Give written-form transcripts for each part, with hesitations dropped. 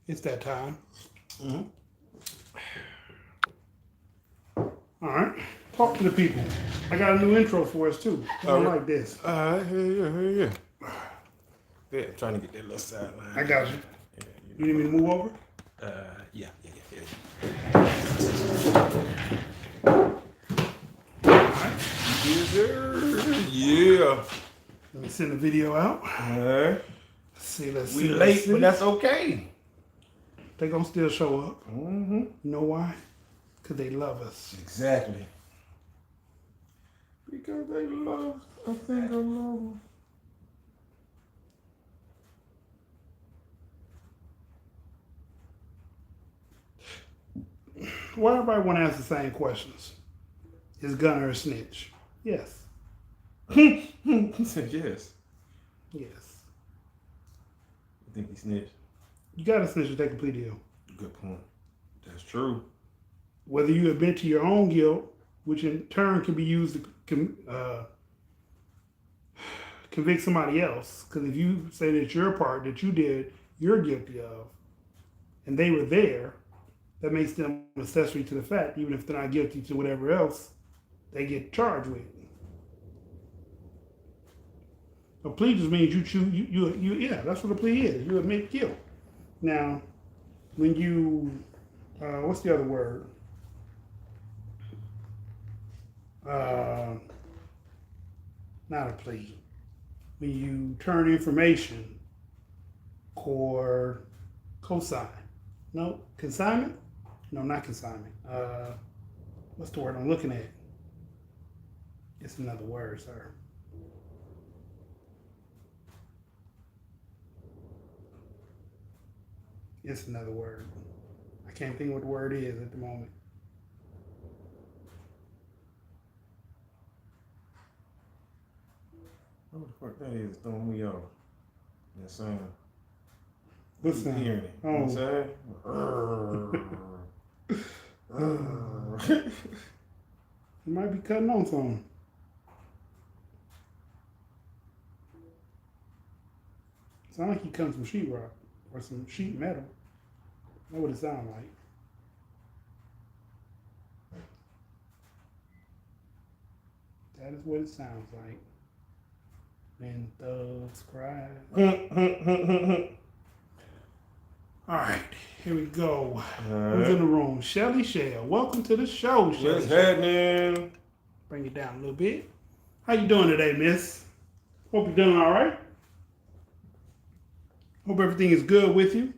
It's that time. Mm-hmm. All right. Talk to the people. I got a new intro for us too. I don't like this. All right, yeah. Yeah, I'm trying to get that little sideline. I got you. Yeah, You need me to move over? yeah. All right. Yes, sir. Yeah. Let me send the video out. All right. Let's We see. late, but that's okay. They gonna still show up. Mm-hmm. You know why? Because they love us. Exactly. Because they love. I think I love them. Why everybody want to ask the same questions? Is Gunner a snitch? Yes. He said yes. Yes. I think he snitched. You got to snitch to take a plea deal. Good point. That's true. Whether you admit to your own guilt, which in turn can be used to convict somebody else. Because if you say that your part that you did, you're guilty of, and they were there, that makes them accessory to the fact, even if they're not guilty to whatever else they get charged with. A plea just means you choose, yeah, that's what a plea is. You admit guilt. Now, when you, what's the other word? Not a plea. When you turn information or cosign. No, consignment? No, not consignment. What's the word I'm looking at? It's another word, sir. It's another word. I can't think what the word is at the moment. What the fuck that is throwing me off? That sound. What's that? Hearing it. You know what I'm saying? You might be cutting on something. Sound like you cutting some sheetrock or some sheet metal. That's what it sounds like. That is what it sounds like. When thugs cry. All right, here we go. Who's in the room? Shelly Shell. Welcome to the show, Shelly. What's happening? Bring it down a little bit. How you doing today, miss? Hope you're doing all right. Hope everything is good with you.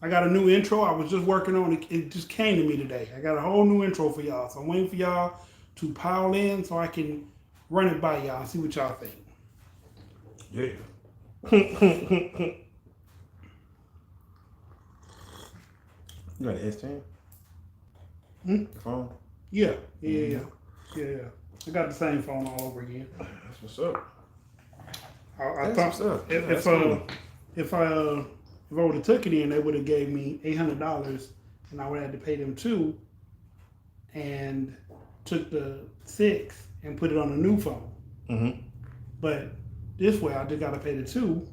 I got a new intro. I was just working on it. It just came to me today. I got a whole new intro for y'all. So I'm waiting for y'all to pile in so I can run it by y'all and see what y'all think. Yeah. You got an S10? The phone? Yeah. I got the same phone all over again. That's what's up. I thought if I would have took it in, they would have gave me $800, and I would have had to pay them $2, and took the 6 and put it on a new phone. Mm-hmm. But this way, I just got to pay the $2,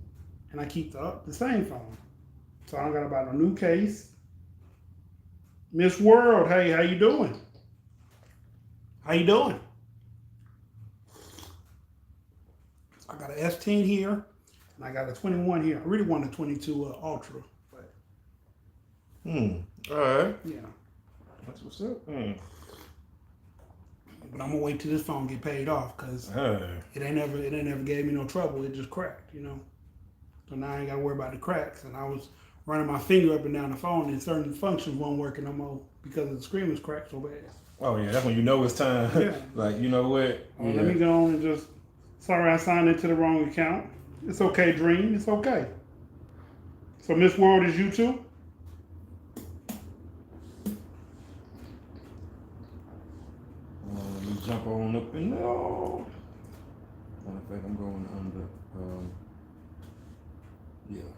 and I keep the same phone. So I don't got to buy no new case. Miss World, hey, how you doing? How you doing? I got an S10 here, and I got a 21 here. I really want a 22 Ultra. But All right. yeah. That's what's up. But I'm gonna wait till this phone get paid off because it ain't never gave me no trouble. It just cracked, you know. So now I ain't gotta worry about the cracks. And I was running my finger up and down the phone, and certain functions weren't working no more because the screen was cracked so bad. Oh yeah, that's when you know it's time. Yeah. Like, you know what? Let me go on and just. Sorry, I signed into the wrong account. It's okay, Dream. It's okay. So Miss World is you too? Let me jump on up in there. I think I'm going under. Yeah.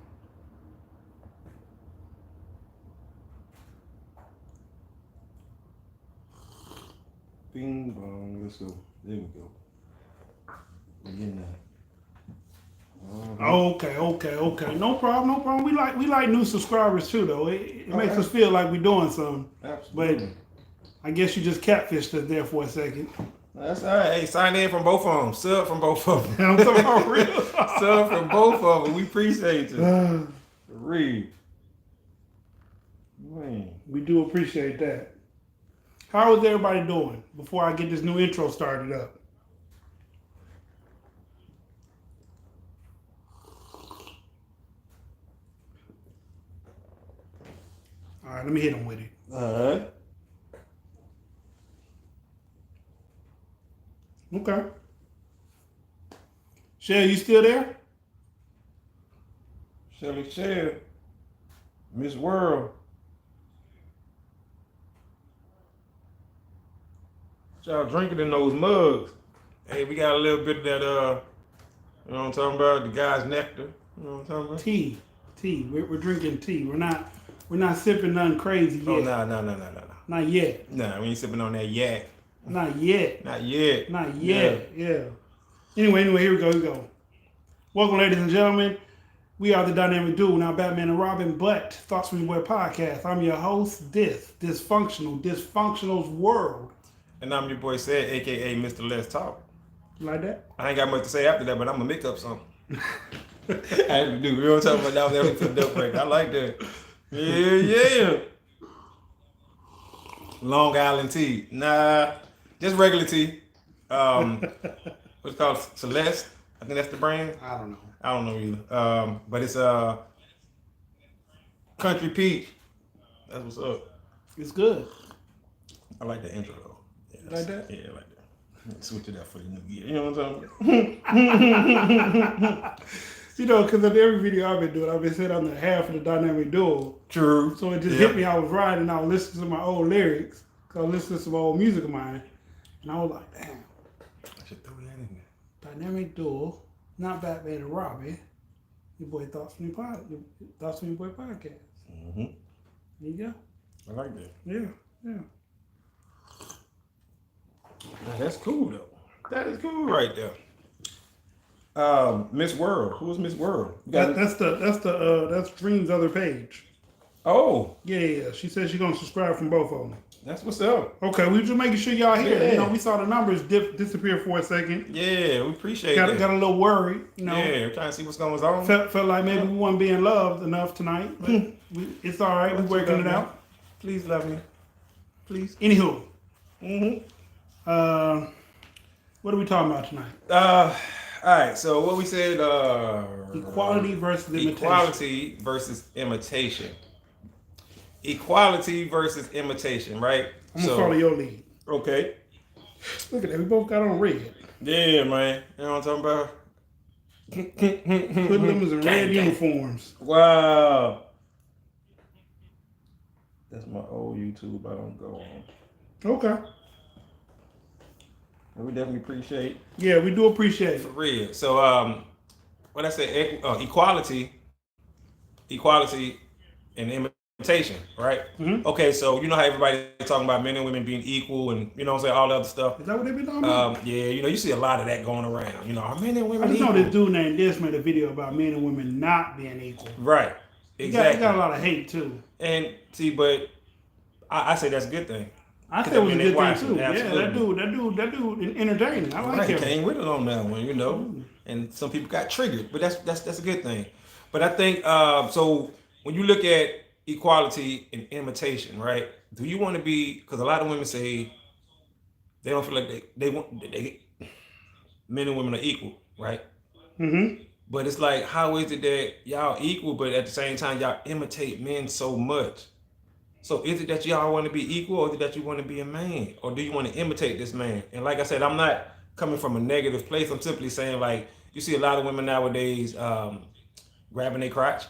Bing bong. Let's go. There we go. We're getting that. All Okay. No problem. We like new subscribers too, though. It makes us feel like we're doing something. Absolutely. But I guess you just catfished us there for a second. That's all right. Hey, sign in from both of them. Sub from both of them. I'm talking about real. Sub from both of them. We appreciate you. Read. Man. We do appreciate that. How is everybody doing before I get this new intro started up? All right, let me hit them with it. All right. Okay. Shell, you still there? Shelly Shell. Miss World. What y'all drinking in those mugs? Hey, we got a little bit of that, you know what I'm talking about? The guy's nectar. You know what I'm talking about? Tea. We're drinking tea. We're not sipping nothing crazy yet. Oh, no. Not yet. Nah, we ain't sipping on that yak. Not yet. Not yet. Yeah. Anyway, here we go. Welcome, ladies and gentlemen. We are the Dynamic Duo, now Batman and Robin, but Thoughts from Your Boy podcast. I'm your host, Dysfunctional's World. And I'm your boy Said, a.k.a. Mr. Let's Talk. You like that? I ain't got much to say after that, but I'm going to make up something. I have to do. You know what I'm talking about? That was a dope break. I like that. Yeah. Long Island tea. Nah, just regular tea. What's it called? Celeste. I think that's the brand. I don't know. I don't know either. But it's Country Peach. That's what's up. It's good. I like the intro though. Yeah, You like that? Yeah, I like that. Switch it up for the new year. You know what I'm talking about? You know, because of every video I've been doing, I've been sitting on the half of the Dynamic Duo. True. So it just hit me. I was riding, I was listening to my old lyrics, because I was listening to some old music of mine, and I was like, damn. I should throw that in there. Dynamic Duo, not Batman and Robin. Your boy Thoughts from Your Boy podcast. Mm-hmm. There you go. I like that. Yeah. Now, that's cool though. That is cool right there. Miss World. Who is Miss World? That's Dream's other page. Oh. Yeah. She said she's gonna subscribe from both of them. That's what's up. Okay, we just making sure y'all here. Yeah. You know, we saw the numbers disappear for a second. Yeah, we appreciate it. Got a little worried, you know. Yeah, we're trying to see what's going on. Felt like maybe we weren't being loved enough tonight, but it's all right. We're working it out. Please love me. Please. Anywho. Mm-hmm. What are we talking about tonight? All right. So what we said. Equality versus imitation. Equality versus imitation. Equality versus imitation, right? I'm gonna follow your lead. Okay. Look at that. We both got on red. Yeah, man. You know what I'm talking about? Putting them in red uniforms. Wow. That's my old YouTube. I don't go on. Okay. We definitely appreciate. Yeah, we do appreciate For it. real. So, what I said, equality, and imitation, right? Mm-hmm. Okay, so you know how everybody talking about men and women being equal, and you know what I'm saying, all the other stuff. Is that what they been talking about? Yeah, you know, you see a lot of that going around. You know, are men and women I just equal? know this dude named This made a video about men and women not being equal. Right. Exactly. He got a lot of hate too. And see, but I say that's a good thing. I said it was a good thing too. Absolutely. Yeah, that dude entertaining. I like him. He came with it on that one, you know. And some people got triggered, but that's a good thing. But I think so when you look at equality and imitation, right? Do you want to be? Because a lot of women say they don't feel like they men and women are equal, right? Mm-hmm. But it's like, how is it that y'all equal, but at the same time y'all imitate men so much? So is it that y'all want to be equal, or is it that you want to be a man? Or do you want to imitate this man? And like I said, I'm not coming from a negative place. I'm simply saying, like, you see a lot of women nowadays grabbing their crotch.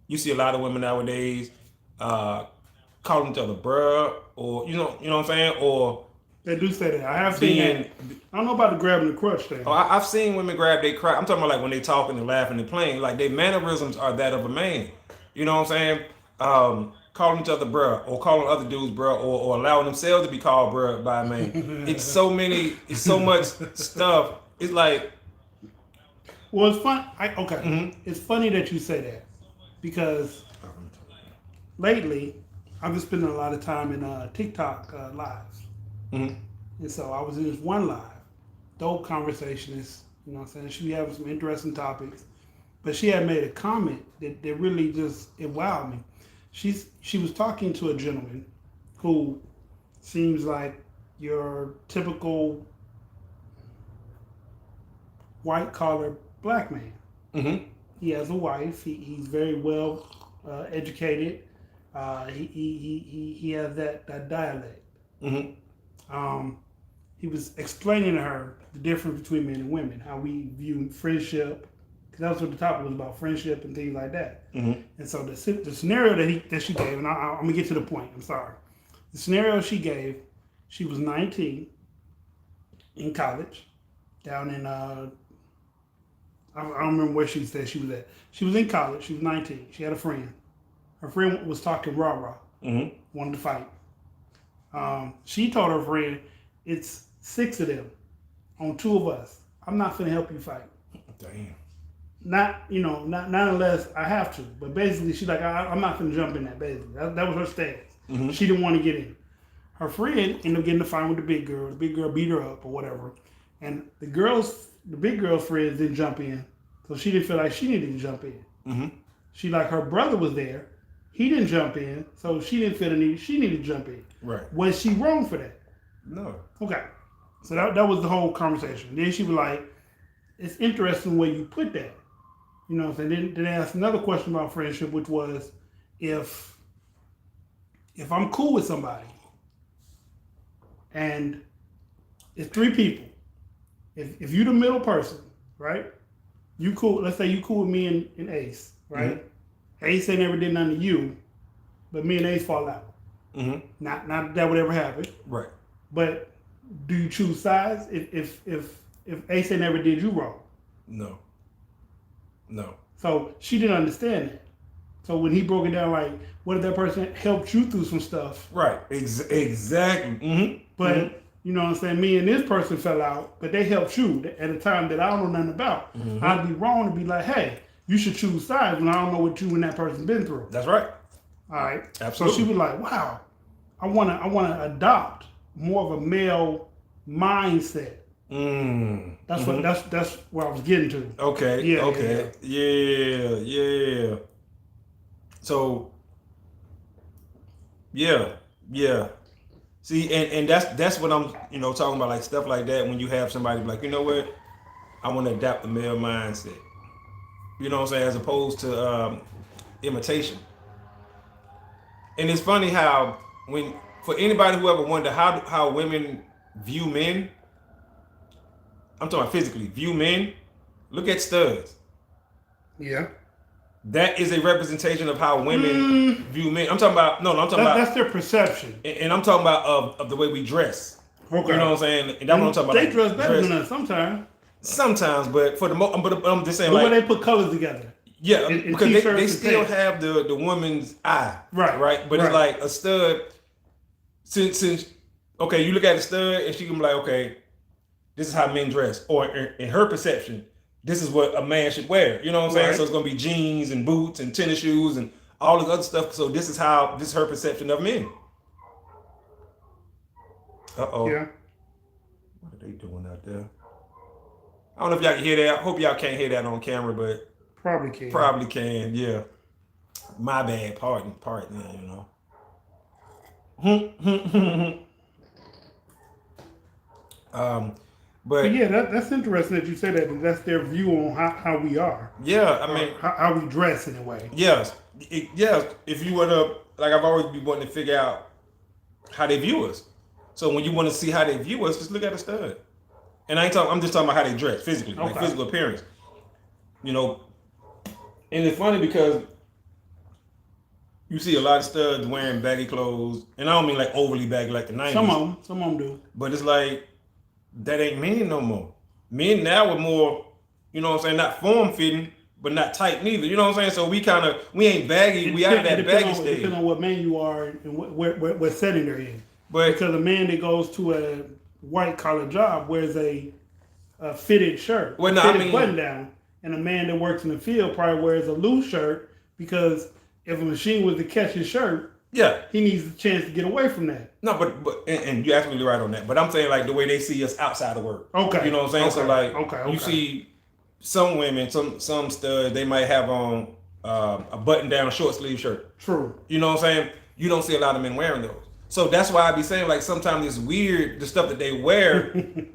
You see a lot of women nowadays calling each other bruh, or you know what I'm saying? Or they do say that. I have seen that. I don't know about the grabbing the crutch thing. Oh, I've seen women grab their crotch. I'm talking about like when they talking and laughing and playing. Like their mannerisms are that of a man. You know what I'm saying? Calling each other bruh, or calling other dudes bruh, or allowing themselves to be called bruh by a man. It's so much stuff. It's like Well, it's fun. It's funny that you say that because lately I've been spending a lot of time in TikTok lives, Mm-hmm. and so I was in this one live. Dope conversationist, you know what I'm saying? She be having some interesting topics, but she had made a comment that really just it wowed me. She was talking to a gentleman who seems like your typical white collar black man. Mm-hmm. He has a wife. He's very well educated. He has that dialect. Mm-hmm. He was explaining to her the difference between men and women, how we view friendship, because that's what the topic was about, friendship and things like that. Mm-hmm. And so the scenario that she gave, and I'm gonna get to the point. I'm sorry. The scenario she gave, she was 19 in college, down in I don't remember where she said she was at. She was in college. She was 19. She had a friend. Her friend was talking rah-rah. Mm-hmm. Wanted to fight. She told her friend, it's 6 of them on 2 of us. I'm not finna help you fight. Damn. Not unless I have to. But basically, she's like, I'm not finna jump in that, basically. That was her stance. Mm-hmm. She didn't want to get in. Her friend ended up getting in a fight with the big girl. The big girl beat her up or whatever. And the big girl's friends didn't jump in. So she didn't feel like she needed to jump in. Mm-hmm. She like her brother was there. He didn't jump in. So she didn't feel the need. She needed to jump in. Right. Was she wrong for that? No. Okay. So that was the whole conversation. Then she was like, it's interesting where you put that. You know what I'm saying? Then they asked another question about friendship, which was if I'm cool with somebody and it's 3 people, if you the middle person, right? You cool, let's say you cool with me and Ace, right? Mm-hmm. Ace ain't never did nothing to you, but me and Ace fall out. Mm-hmm. Not that would ever happen. Right. But do you choose sides if Ace ain't never did you wrong? No. No. So she didn't understand that. So when he broke it down, like, what if that person helped you through some stuff? Right. Exactly. Mm-hmm. But mm-hmm. You know what I'm saying? Me and this person fell out, but they helped you at a time that I don't know nothing about. Mm-hmm. I'd be wrong to be like, hey, you should choose sides when I don't know what you and that person been through. That's right. All right. Absolutely. So she was like, wow, I wanna adopt more of a male mindset. That's mm-hmm. that's where I was getting to. Okay. Yeah. Okay. Yeah. So yeah. See, and that's what I'm talking about, like stuff like that. When you have somebody like, you know what, I want to adapt the male mindset. You know what I'm saying, as opposed to imitation. And it's funny how for anybody who ever wondered how women view men, I'm talking about physically view men. Look at studs. Yeah. That is a representation of how women view men. I'm talking about that's their perception. And I'm talking about of the way we dress. Okay. You know what I'm saying? And that's what I'm talking about. They dress better than us sometimes. Sometimes, but for the most, but I'm just saying, the like, way they put colors together. Yeah, because they still have the woman's eye. Right. But it's like a stud. Since okay, you look at a stud and she can be like, okay, this is how men dress, or in her perception, this is what a man should wear. You know what I'm saying? So it's gonna be jeans and boots and tennis shoes and all this other stuff. So this is her perception of men. Yeah. What are they doing out there? I don't know if y'all can hear that. I hope y'all can't hear that on camera, but probably can. Yeah. My bad. Pardon. But yeah, that's interesting that you say that. That's their view on how we are. Yeah, I mean, how we dress in a way. Yes, if you were to, like, I've always been wanting to figure out how they view us. So when you want to see how they view us, just look at a stud. And I'm just talking about how they dress physically, like physical appearance. And it's funny because you see a lot of studs wearing baggy clothes, and I don't mean like overly baggy like the 90s. Some of them do. But it's like, that ain't men no more. Men now are more, you know what I'm saying, not form-fitting, but not tight neither. You know what I'm saying? So we ain't baggy. We out of that baggy stage. Depending on what man you are and what setting they're in. Because a man that goes to a white-collar job wears a fitted shirt, button down, and a man that works in the field probably wears a loose shirt because if a machine was to catch his shirt, yeah, he needs a chance to get away from that. No, but and you're absolutely right on that. But I'm saying like the way they see us outside of work. Okay. You know what I'm saying? Okay. So like you see some women, some studs, they might have on a button down short sleeve shirt. True. You know what I'm saying? You don't see a lot of men wearing those. So that's why I be saying like sometimes it's weird the stuff that they wear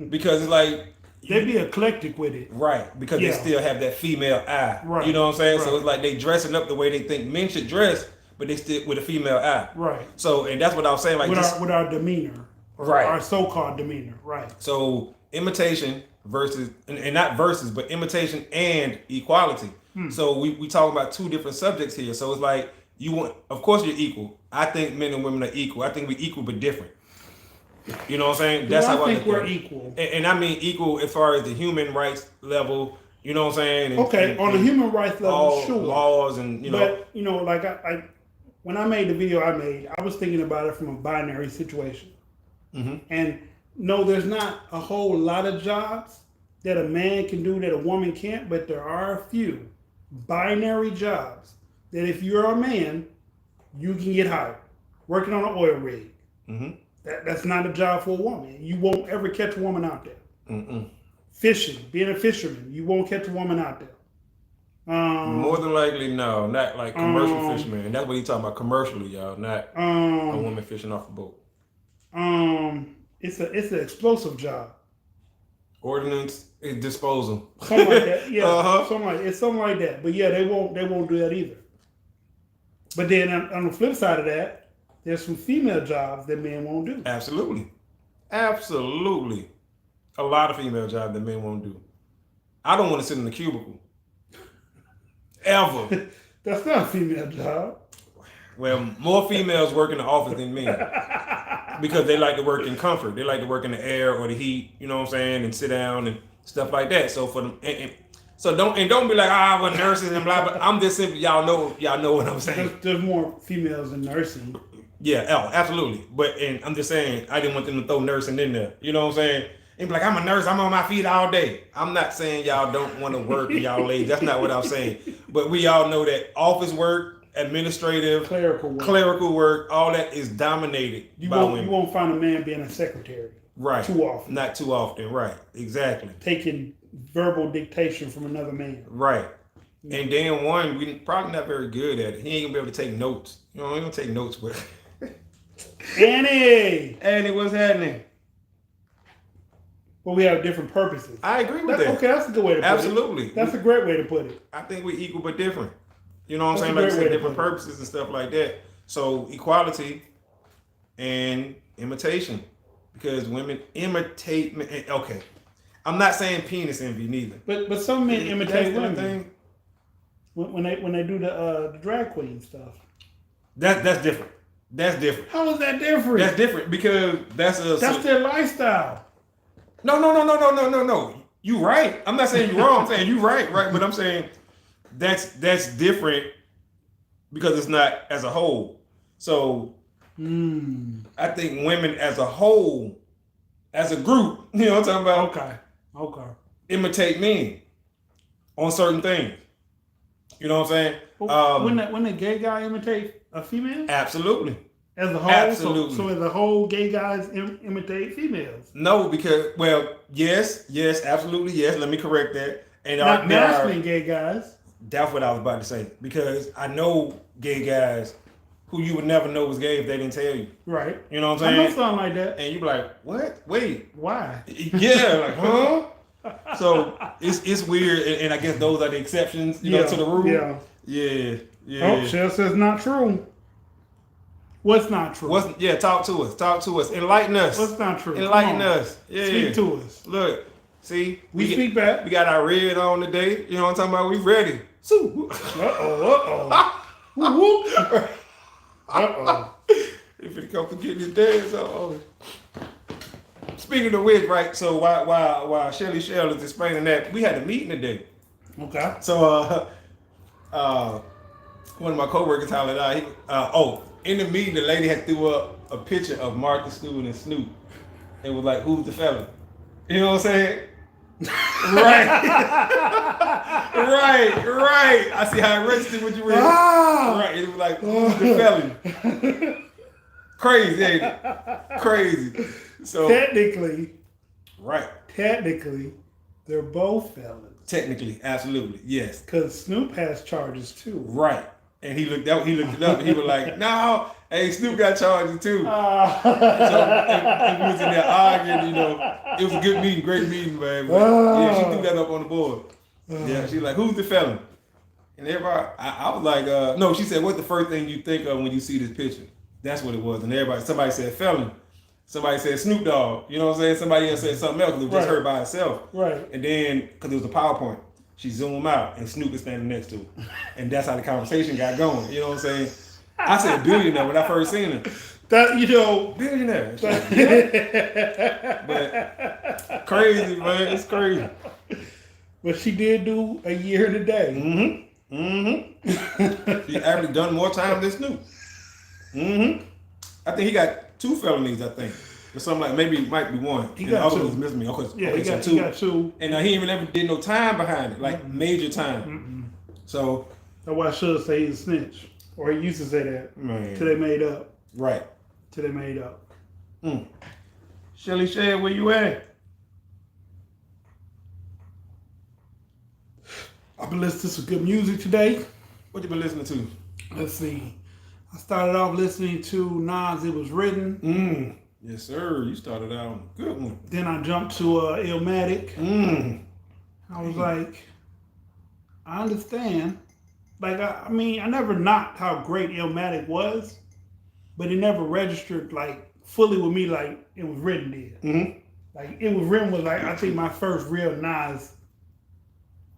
because it's like they be eclectic with it. Right, because they still have that female eye. Right. You know what I'm saying? Right. So it's like they dressing up the way they think men should dress, but they still with a female eye. Right. So and that's what I was saying, like with our demeanor. Right. Our so-called demeanor. Right. So imitation versus and not versus, but imitation and equality. So we talking about two different subjects here. So it's like you want, of course you're equal. I think men and women are equal. I think we're equal but different. You know what I'm saying? That's how I think we're equal. And I mean equal as far as the human rights level, you know what I'm saying? And, on the human rights level, sure. Laws and, you know. But, you know, like I when I made the video I was thinking about it from a binary situation. Mm-hmm. And no, there's not a whole lot of jobs that a man can do that a woman can't, but there are a few binary jobs that if you're a man, you can get hired. Working on an oil rig. Mm-hmm. That's not a job for a woman. You won't ever catch a woman out there. Mm-mm. Fishing, being a fisherman, you won't catch a woman out there. More than likely, no. Not like commercial fisherman. That's what he's talking about, commercially, y'all. Not a woman fishing off a boat. It's an explosive job. Ordnance disposal. Something like that. Yeah. Something like that. But yeah, they won't do that either. But then on the flip side of that, there's some female jobs that men won't do. Absolutely. Absolutely. A lot of female jobs that men won't do. I don't want to sit in the cubicle. Ever. That's not a female job. Well, more females work in the office than men. Because they like to work in comfort. They like to work in the air or the heat, you know what I'm saying, and sit down and stuff like that. So for them, so don't be like, well, nurses and blah blah. I'm just simply y'all know what I'm saying. There's more females in nursing. Yeah, absolutely. But and I'm just saying, I didn't want them to throw nursing in there. You know what I'm saying? And be like, I'm a nurse, I'm on my feet all day. I'm not saying y'all don't want to work and y'all lazy. That's not what I'm saying. But we all know that office work, administrative, clerical work, all that is dominated by women. You won't find a man being a secretary. Right. Too often. Not too often, right. Exactly. Taking verbal dictation from another man. Right. Yeah. And then one, we probably not very good at it. He ain't gonna be able to take notes. You know, he don't take notes, but Annie, what's happening? Well, we have different purposes. I agree with that. Okay, that's a good way to put it. Absolutely. That's a great way to put it. I think we're equal but different. You know what I'm saying? Like I said, different purposes and stuff like that. So equality and imitation. Because women imitate men. Okay. I'm not saying penis envy neither. But some men imitate women. When they do the drag queen stuff. That's different. That's different. How is that different? That's different because that's their lifestyle. No. You right. I'm not saying you're wrong. I'm saying you right. But I'm saying that's different because it's not as a whole. So I think women as a whole, as a group, you know what I'm talking about? Okay. Imitate men on certain things. You know what I'm saying? When the gay guy imitate a female? Absolutely. As a whole? Absolutely. So as a whole, gay guys imitate females? No, because, yes, absolutely, yes. Let me correct that. And not masculine gay guys. That's what I was about to say. Because I know gay guys who you would never know was gay if they didn't tell you. Right. You know what I'm saying? I know something like that. And you be like, what? Wait. Why? Yeah, like, huh? So it's weird, and I guess those are the exceptions, you know, to the rule. Yeah. Oh, Shell says not true. What's not true? Talk to us. Enlighten us. What's not true? Enlighten us. Yeah. Speak to us. Look, see, we speak back. We got our red on today. You know what I'm talking about? We ready. If it come for getting his dance. Speaking of which, right? So while Shelly Shell is explaining that, we had a meeting today. Okay. So one of my coworkers hollered out. In the meeting, the lady had threw up a picture of Martha Stewart and Snoop. It was like, who's the fella? You know what I'm saying? Right. I see how it registered with you read. Right. It was like, who's the felon? Crazy, ain't it? Crazy. So technically, right. Technically, they're both felons. Technically, absolutely, yes. Because Snoop has charges too. Right. And he looked it up and he was like, no, hey, Snoop got charges too. So and we was in there arguing, it was a good meeting, great meeting, man. But, yeah, she threw that up on the board. Yeah, she's like, who's the felon? And everybody, I was like, no, she said, what's the first thing you think of when you see this picture? That's what it was. And somebody said felon. Somebody said Snoop Dogg. You know what I'm saying? Somebody else said something else because it was just her by herself. Right. And then, because it was a PowerPoint, she zoomed out and Snoop is standing next to her. And that's how the conversation got going. You know what I'm saying? I said billionaire when I first seen her. Billionaire. But crazy, man. It's crazy. But she did do a year and a day. She actually done more time than Snoop. I think he got 2 felonies, I think. Or something like, maybe it might be 1. He got 2. Was missing me. He got 2. And he even never did no time behind it, like major time. So that's why I should say he's a snitch. Or he used to say that. Man. Till they made up. Right. Till they made up. Shelly Shad, where you at? I've been listening to some good music today. What you been listening to? Let's see. I started off listening to Nas, It Was Written. Yes, sir. You started out on a good one. Then I jumped to Illmatic. I was like, I understand. Like, I mean, I never knocked how great Illmatic was, but it never registered, like, fully with me like It Was Written did. Like, It Was Written was, like, I think my first real Nas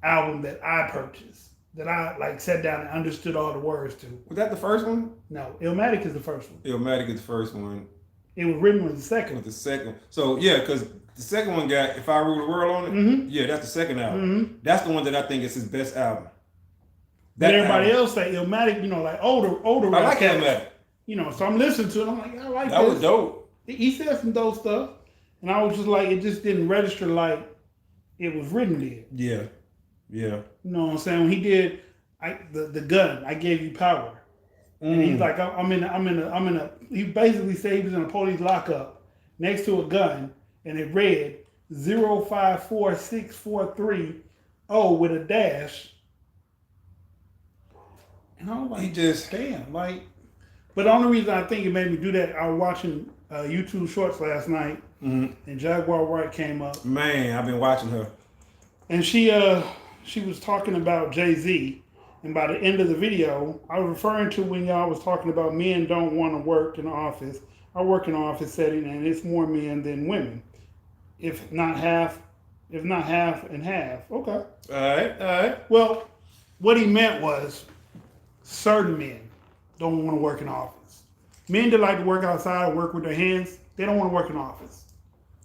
album that I purchased. That I, like, sat down and understood all the words to. Was that the first one? No, Illmatic is the first one. Illmatic is the first one. It Was Written was the second. Was the second. So, yeah, because the second one got If I Rule the World on it. Yeah, that's the second album. That's the one that I think is his best album. But everybody else say Illmatic, like older. I like Illmatic. So I'm listening to it. I'm like, I like that. That was dope. He said some dope stuff, and I was just like, it just didn't register like It Was Written did. Yeah. You know what I'm saying? When he did, the gun, I gave you power, and he's like, I'm in a. He basically said he was in a police lockup next to a gun, and it read 054643 with a dash. And I was like, damn, like. But the only reason I think it made me do that, I was watching YouTube Shorts last night, and Jaguar Wright came up. Man, I've been watching her. And she was talking about Jay-Z, and by the end of the video, I was referring to when y'all was talking about men don't want to work in the office. I work in an office setting, and it's more men than women, if not half and half. Okay. All right. Well, what he meant was certain men don't want to work in the office. Men that like to work outside, work with their hands, they don't want to work in the office.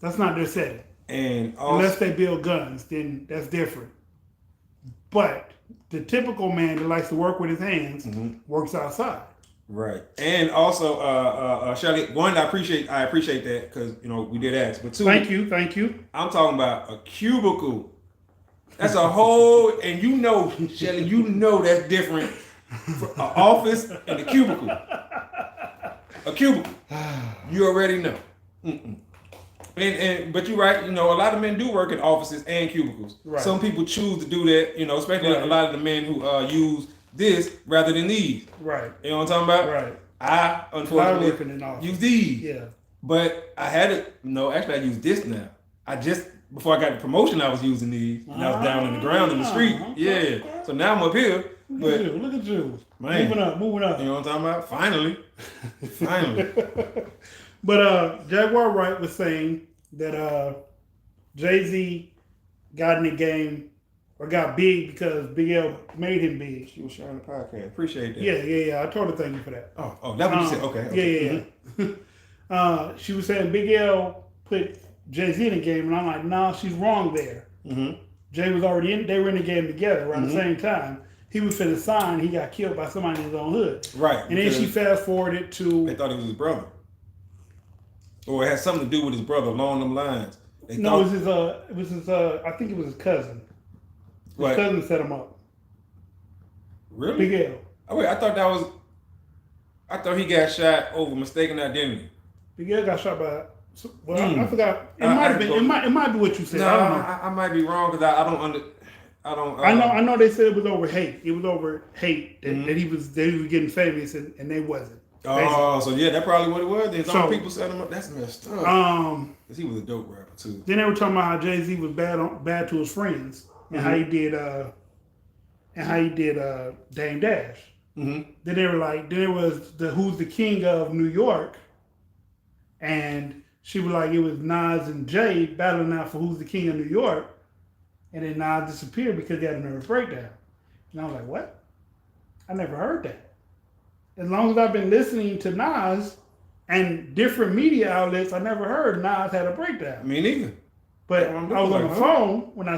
That's not their setting. And also, unless they build guns, then that's different. But the typical man that likes to work with his hands works outside. Right. And also, Shelly, one, I appreciate that because we did ask. But two, thank you. I'm talking about a cubicle. That's a whole, and Shelly, that's different from an office and a cubicle. A cubicle. You already know. But you're right, a lot of men do work in offices and cubicles. Right. Some people choose to do that, especially a lot of the men who use this rather than these. Right. You know what I'm talking about? Right. I unfortunately use these. Yeah. But I had it, actually I use this now. Before I got the promotion, I was using these. And I was down on the ground in the street. Okay. Yeah. So now I'm up here. Look at you. Man. Moving up. You know what I'm talking about? Finally. But Jaguar Wright was saying that Jay-Z got in the game or got big because Big L made him big. She was sharing the podcast. Appreciate that. Yeah. I told her thank you for that. Oh, that's what you said. Okay. Yeah. She was saying Big L put Jay-Z in the game, and I'm like, nah, she's wrong there. Jay was already in. They were in the game together around the same time. He was finna sign. He got killed by somebody in his own hood. Right. And then she fast forwarded to. They thought it was his brother. Or it had something to do with his brother along them lines. No, it was his. I think it was his cousin. His cousin set him up. Really? Big L. Oh wait, I thought he got shot over mistaken identity. Big L got shot by. Well, I forgot. It might have been. It might be what you said. No, I don't know. I might be wrong because I don't. I know. They said it was over hate. It was over hate that he was getting famous and they wasn't. Oh, so yeah, that's probably what it was. Then some people set him up. That's messed up. Because he was a dope rapper too. Then they were talking about how Jay-Z was bad to his friends and how he did Dame Dash. Then they were like, then there was the Who's the King of New York, and she was like, it was Nas and Jay battling out for Who's the King of New York, and then Nas disappeared because he had a nervous breakdown. And I was like, what? I never heard that. As long as I've been listening to Nas and different media outlets, I never heard Nas had a breakdown. Me neither. But I was on the phone when I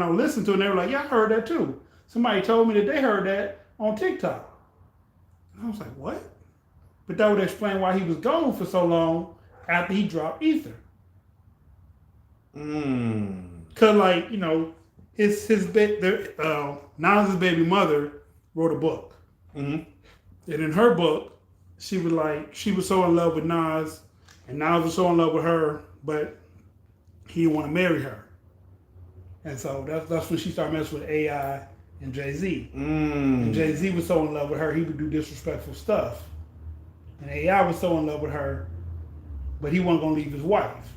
listened to it, and they were like, yeah, I heard that too. Somebody told me that they heard that on TikTok. And I was like, what? But that would explain why he was gone for so long after he dropped Ether. Cause like, you know, Nas's baby mother wrote a book. And in her book, she was so in love with Nas, and Nas was so in love with her, but he didn't want to marry her. And so that's when she started messing with AI and Jay-Z. And Jay-Z was so in love with her, he would do disrespectful stuff. And AI was so in love with her, but he wasn't going to leave his wife.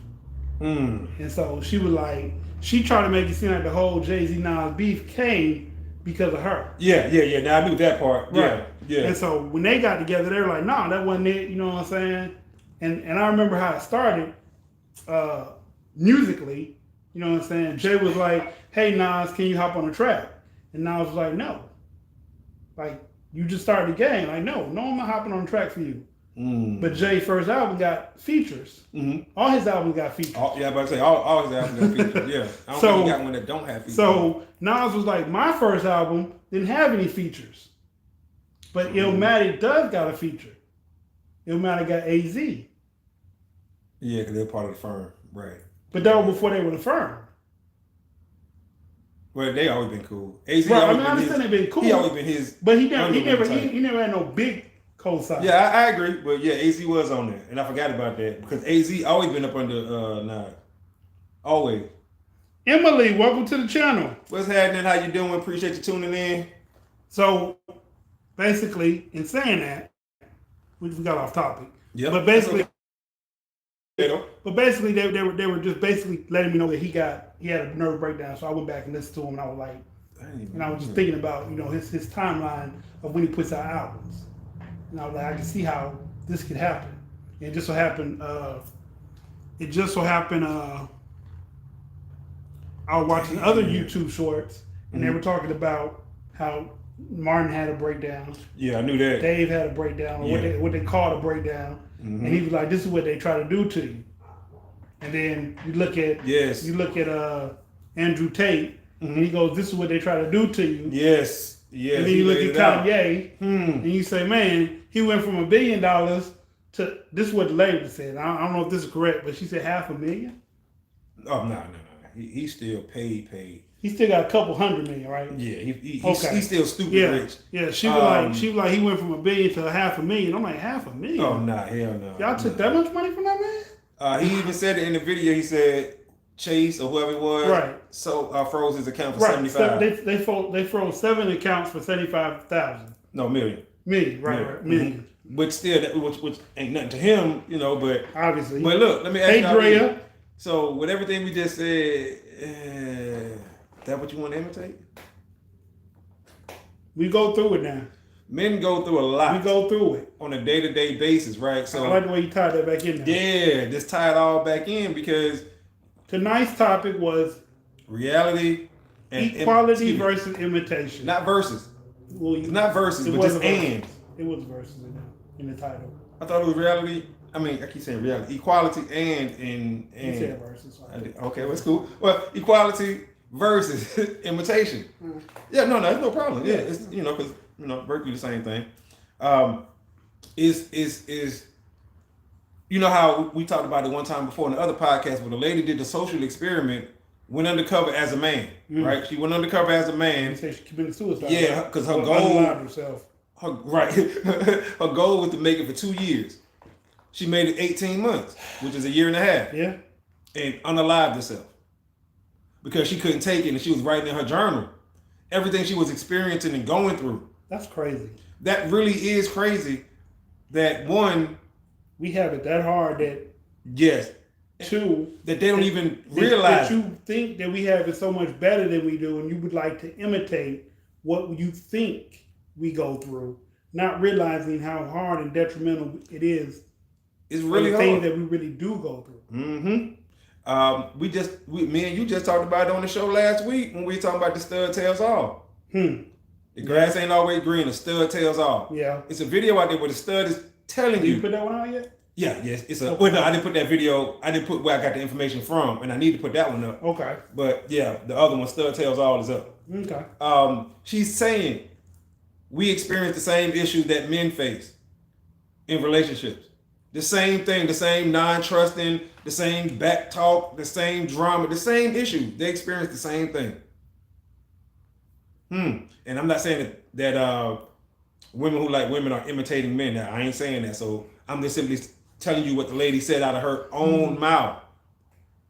And so she was like, she tried to make it seem like the whole Jay-Z Nas beef came because of her. Yeah. Now I knew that part. Right. Yeah. And so when they got together, they were like, nah, that wasn't it. You know what I'm saying? And I remember how it started musically. You know what I'm saying? Jay was like, hey, Nas, can you hop on a track? And Nas was like, no. Like, you just started the game. Like, no, I'm not hopping on a track for you. But Jay's first album got features. All his albums got features. Yeah, but I say all his albums got features. Yeah, I don't think he got one that don't have features. So Nas was like, my first album didn't have any features, but Illmatic does got a feature. Illmatic got AZ. Yeah, because they're part of the firm, right? But that was before they were the firm. Well, they always been cool. AZ right, I understand they've been cool. He always been his, but he never had no big co-sign. Yeah, I agree, but yeah, AZ was on there, and I forgot about that because AZ always been up under Nas, always. Emily, welcome to the channel. What's happening? How you doing? Appreciate you tuning in. So, basically, in saying that, we got off topic. Yeah. But basically, they were just basically letting me know that he had a nervous breakdown. So I went back and listened to him, and I was like, and I was just thinking about his timeline of when he puts out albums. And I was like, I can see how this could happen. And it just so happened. I was watching other YouTube shorts, and they were talking about how Martin had a breakdown. Yeah, I knew that. Dave had a breakdown, or what they called a breakdown. And he was like, "This is what they try to do to you." And then you look at Andrew Tate, and he goes, "This is what they try to do to you." Yes. And then you look at Kanye, and you say, "Man, he went from $1 billion to this." Is what the lady said. I don't know if this is correct, but she said $500,000. Oh no. He still paid. He still got a couple $100 million, right? Yeah, he's still stupid rich. Yeah, she was like he went from $1 billion to $500,000. I'm like, $500,000? Oh nah, hell no. Y'all took that much money from that man? He even said it in the video. He said Chase or whoever it was, right? So froze his account for $75,000. They froze 7 accounts for $75,000. No, million. Million. But still, which ain't nothing to him, but obviously. But look, let me ask you. Hey, Drea. So with everything we just said, that what you want to imitate? We go through it now. Men go through a lot. We go through it on a day-to-day basis, right? So I like the way you tied that back in there. Yeah, just tie it all back in because tonight's topic was reality and equality versus imitation. Not versus. Well, it's not versus, but just and. It was versus in the title. I thought it was reality. I mean, I keep saying reality, equality, and you said versus. Okay, well, that's cool. Well, equality versus imitation. Yeah, no, it's no problem. Yeah, it's because virtually the same thing. Is you know how we talked about it one time before in the other podcast where the lady did the social experiment, went undercover as a man, right? She went undercover as a man. You say she committed suicide. Yeah, because her goal, her goal was to make it for 2 years. She made it 18 months, which is a year and a half. Yeah. And unalived herself because she couldn't take it, and she was writing in her journal everything she was experiencing and going through. That's crazy. That really is crazy. That one, we have it that hard that yes. Two, that they don't even realize that you think that we have it so much better than we do, and you would like to imitate what you think we go through, not realizing how hard and detrimental it is. It's really hard. Things that we really do go through. Mm-hmm. Me and you just talked about it on the show last week when we were talking about the stud tails off. The grass ain't always green. The stud tails off. Yeah. It's a video out there where the stud is telling you. Did you put that one out yet? Yeah, yes. It's a. Well, no, I didn't put that video. I didn't put where I got the information from, and I need to put that one up. Okay. But yeah, the other one, stud tails all, is up. Okay. She's saying we experience the same issues that men face in relationships. The same thing, the same non-trusting, the same back talk, the same drama, the same issue. They experience the same thing. And I'm not saying that women who like women are imitating men. Now, I ain't saying that. So I'm just simply telling you what the lady said out of her own mouth.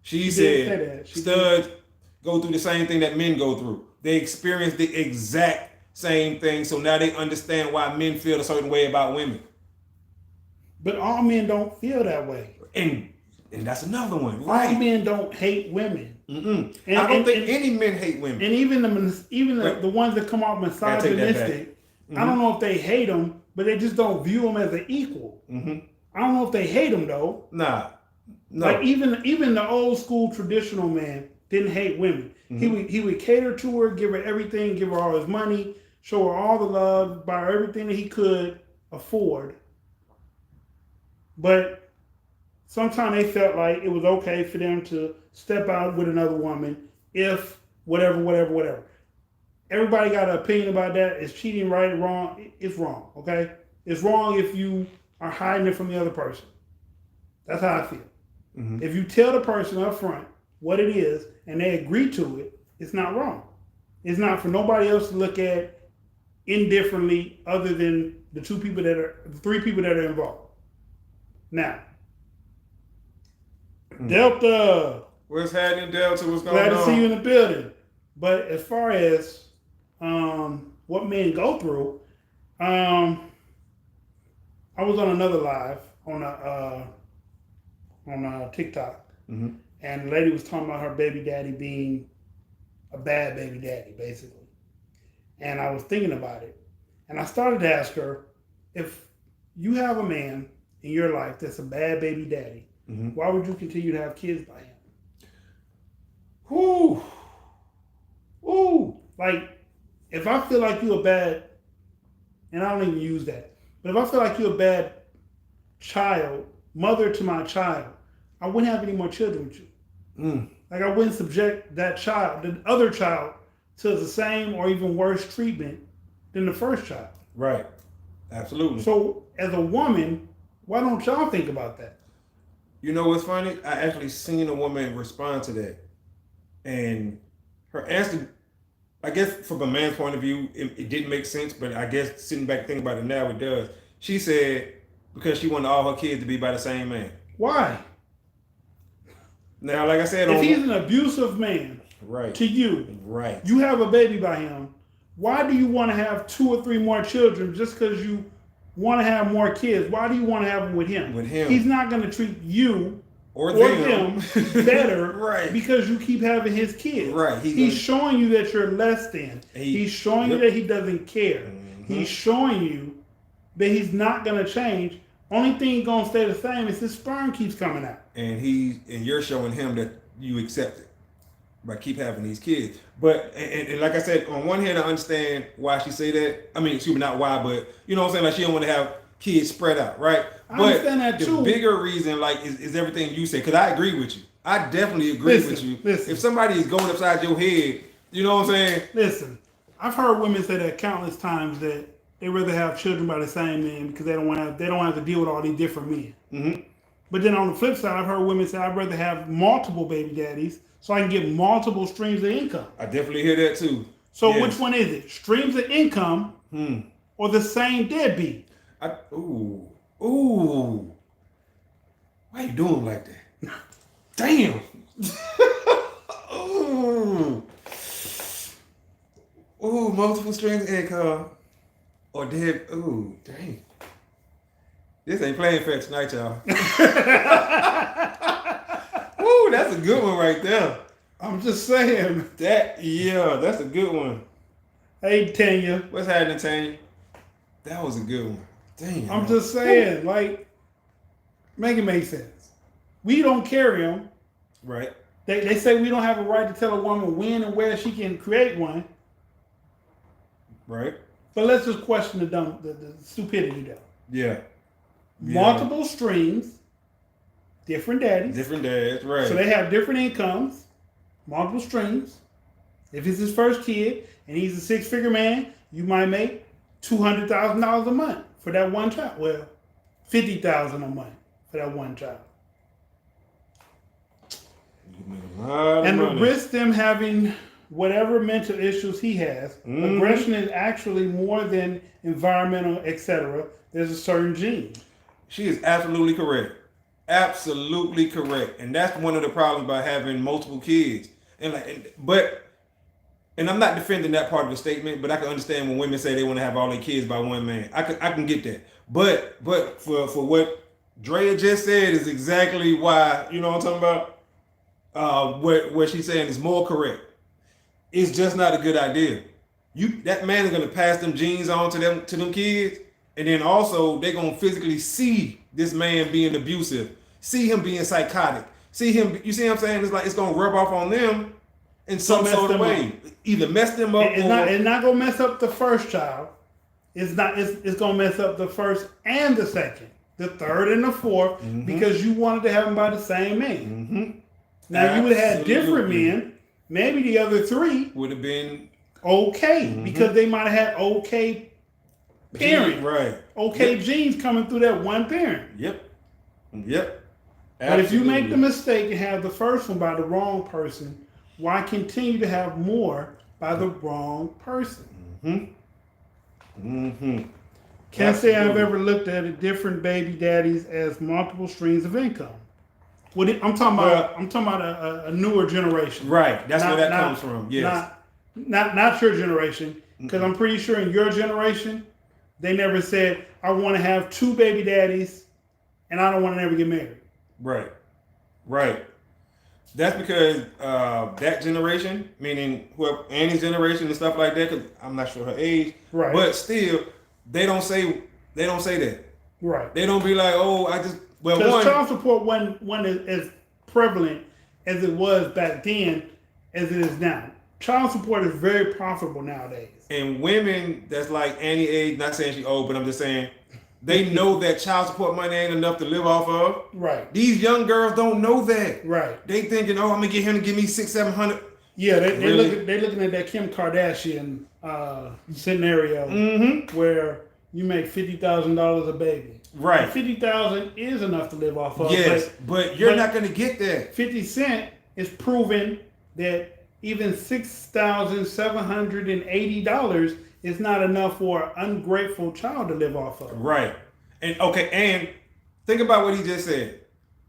She said studs go through the same thing that men go through. They experience the exact same thing. So now they understand why men feel a certain way about women. But all men don't feel that way. And that's another one, right? All men don't hate women. And I don't think any men hate women. And even the ones that come off misogynistic, I don't know if they hate them, but they just don't view them as an equal. I don't know if they hate them though. Nah, no. Like even the old school traditional man didn't hate women. He would cater to her, give her everything, give her all his money, show her all the love, buy her everything that he could afford. But sometimes they felt like it was okay for them to step out with another woman if whatever. Everybody got an opinion about that. Is cheating right or wrong? It's wrong, okay? It's wrong if you are hiding it from the other person. That's how I feel. If you tell the person up front what it is and they agree to it, it's not wrong. It's not for nobody else to look at indifferently other than the three people that are involved. Now, Delta. What's happening, Delta? What's going on? Glad to see you in the building. But as far as what men go through, I was on another live on TikTok, and the lady was talking about her baby daddy being a bad baby daddy, basically. And I was thinking about it, and I started to ask her, if you have a man in your life that's a bad baby daddy, why would you continue to have kids by him? Like, if I feel like you're a bad, and I don't even use that, but if I feel like you're a bad mother to my child, I wouldn't have any more children with you. Like, I wouldn't subject that child, the other child, to the same or even worse treatment than the first child. Right. Absolutely. So, as a woman, why don't y'all think about that? You know what's funny? I actually seen a woman respond to that. And her answer, I guess from a man's point of view, it didn't make sense, but I guess sitting back thinking about it now, it does. She said because she wanted all her kids to be by the same man. Why? Now, like I said, if he's an abusive man to you, you have a baby by him, why do you want to have 2 or 3 more children just because you want to have more kids? Why do you want to have them with him? He's not going to treat you or them better because you keep having his kids. He's showing you that you're less than. He's showing you that he doesn't care. He's showing you that he's not going to change. Only thing going to stay the same is his sperm keeps coming out. And you're showing him that you accept it by keep having these kids. But and like I said, on one hand, I understand why she say that. I mean, excuse me, not why, but you know what I'm saying? Like, she don't want to have kids spread out, right? I understand that too. The bigger reason, like, is everything you say. Because I agree with you. I definitely agree with you. If somebody is going upside your head, you know what I'm saying? Listen, I've heard women say that countless times that they rather have children by the same man because they don't have to deal with all these different men. But then on the flip side, I've heard women say, I'd rather have multiple baby daddies so I can get multiple streams of income. I definitely hear that too. So which one is it? Streams of income or the same deadbeat? Ooh. Why you doing like that? Damn. Ooh, multiple streams of income. Or dead. Ooh, dang. This ain't playing fair tonight, y'all. Ooh, that's a good one right there. I'm just saying. That's a good one. Hey, Tanya. What's happening, Tanya? That was a good one. Dang. I'm just saying, like, make it make sense. We don't carry them. Right. They say we don't have a right to tell a woman when and where she can create one. Right. But let's just question the stupidity though. Yeah. Multiple streams, different daddies. Different dads, right. So they have different incomes, multiple streams. If it's his first kid and he's a 6-figure man, you might make $200,000 a month for that one child. Well, $50,000 a month for that one child. And the risk them having whatever mental issues he has, aggression is actually more than environmental, etc. There's a certain gene. She is absolutely correct. Absolutely correct. And that's one of the problems by having multiple kids. And I'm not defending that part of the statement, but I can understand when women say they want to have all their kids by one man. I can get that. But for what Drea just said is exactly why, you know what I'm talking about? Where she's saying is more correct. It's just not a good idea. That man is gonna pass them genes on to them kids, and then also they're gonna physically see this man being abusive, see him being psychotic, see him. You see what I'm saying? It's like it's gonna rub off on them in some sort of way. Either mess them up. It's not gonna mess up the first child. It's gonna mess up the first and the second, the third and the fourth, because you wanted to have them by the same man. Now you would have had different men. Maybe the other 3 would have been okay because they might have had okay parent, right? Okay genes coming through that one parent. Yep. But if you make the mistake and have the first one by the wrong person, why continue to have more by the wrong person? Can't say I've ever looked at it, different baby daddies as multiple streams of income. I'm talking about a newer generation. Right. That's where that comes from. Yes. Not your generation, because I'm pretty sure in your generation, they never said, I want to have 2 baby daddies and I don't want to never get married. Right. That's because that generation, meaning whoever Annie's generation and stuff like that, because I'm not sure her age. Right. But still, they don't say that. Right. They don't be like, oh, I just because child support wasn't as prevalent as it was back then as it is now. Child support is very profitable nowadays. And women that's like Annie age, not saying she old, but I'm just saying, they know that child support money ain't enough to live off of. Right. These young girls don't know that. Right. They thinking, oh, I'm gonna get him to give me $600-700. Yeah, they're looking at that Kim Kardashian scenario where you make $50,000 a baby. Right. $50,000 is enough to live off of. Yes, but you're not going to get that. 50 Cent is proven that even $6,780 is not enough for an ungrateful child to live off of. Right. And think about what he just said.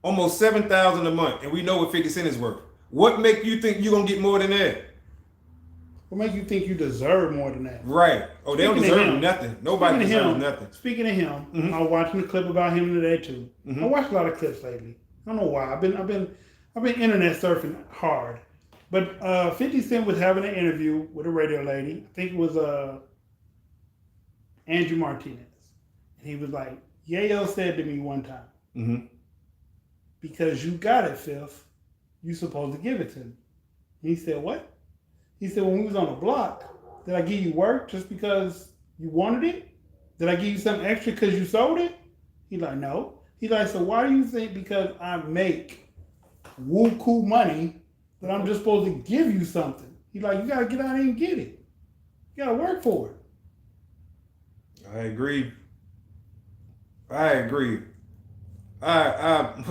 Almost $7,000 a month, and we know what 50 Cent is worth. What make you think you're going to get more than that? What make you think you deserve more than that? Right. Oh, they don't deserve nothing. Nobody deserves nothing. Speaking of him, I was watching a clip about him today too. I watched a lot of clips lately. I don't know why. I've been internet surfing hard. But 50 Cent was having an interview with a radio lady. I think it was Andrew Martinez. And he was like, Yayo said to me one time, because you got it, Fifth, you supposed to give it to me. And he said, what? He said, when we was on the block, did I give you work just because you wanted it? Did I give you something extra because you sold it? He's like, no. He's like, so why do you think because I make woo-koo money that I'm just supposed to give you something? He's like, you got to get out there and get it. You got to work for it. I agree. Man,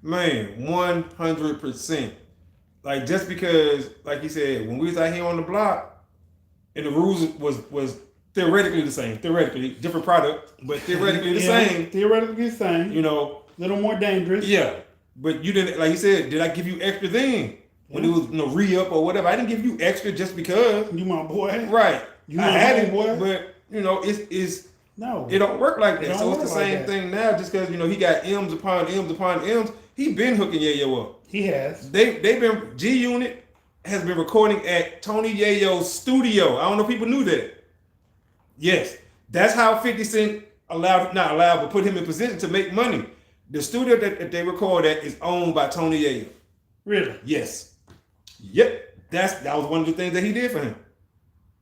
100%. Like just because, like you said, when we was out here on the block, and the rules was theoretically the same, theoretically different product, but theoretically the same. Theoretically the same. You know, a little more dangerous. Yeah, but you didn't, like you said. Did I give you extra then when it was re-up or whatever? I didn't give you extra just because you my boy, right? You I had it, boy, but it's no, it don't work like that. So it's the same thing now. Just because he got M's upon M's upon M's, he been hooking Yayo up. He has. They've been G Unit has been recording at Tony Yayo's studio. I don't know if people knew that. Yes, that's how 50 Cent not allowed, but put him in position to make money. The studio that they record at is owned by Tony Yayo. Really? Yes. Yep. That was one of the things that he did for him.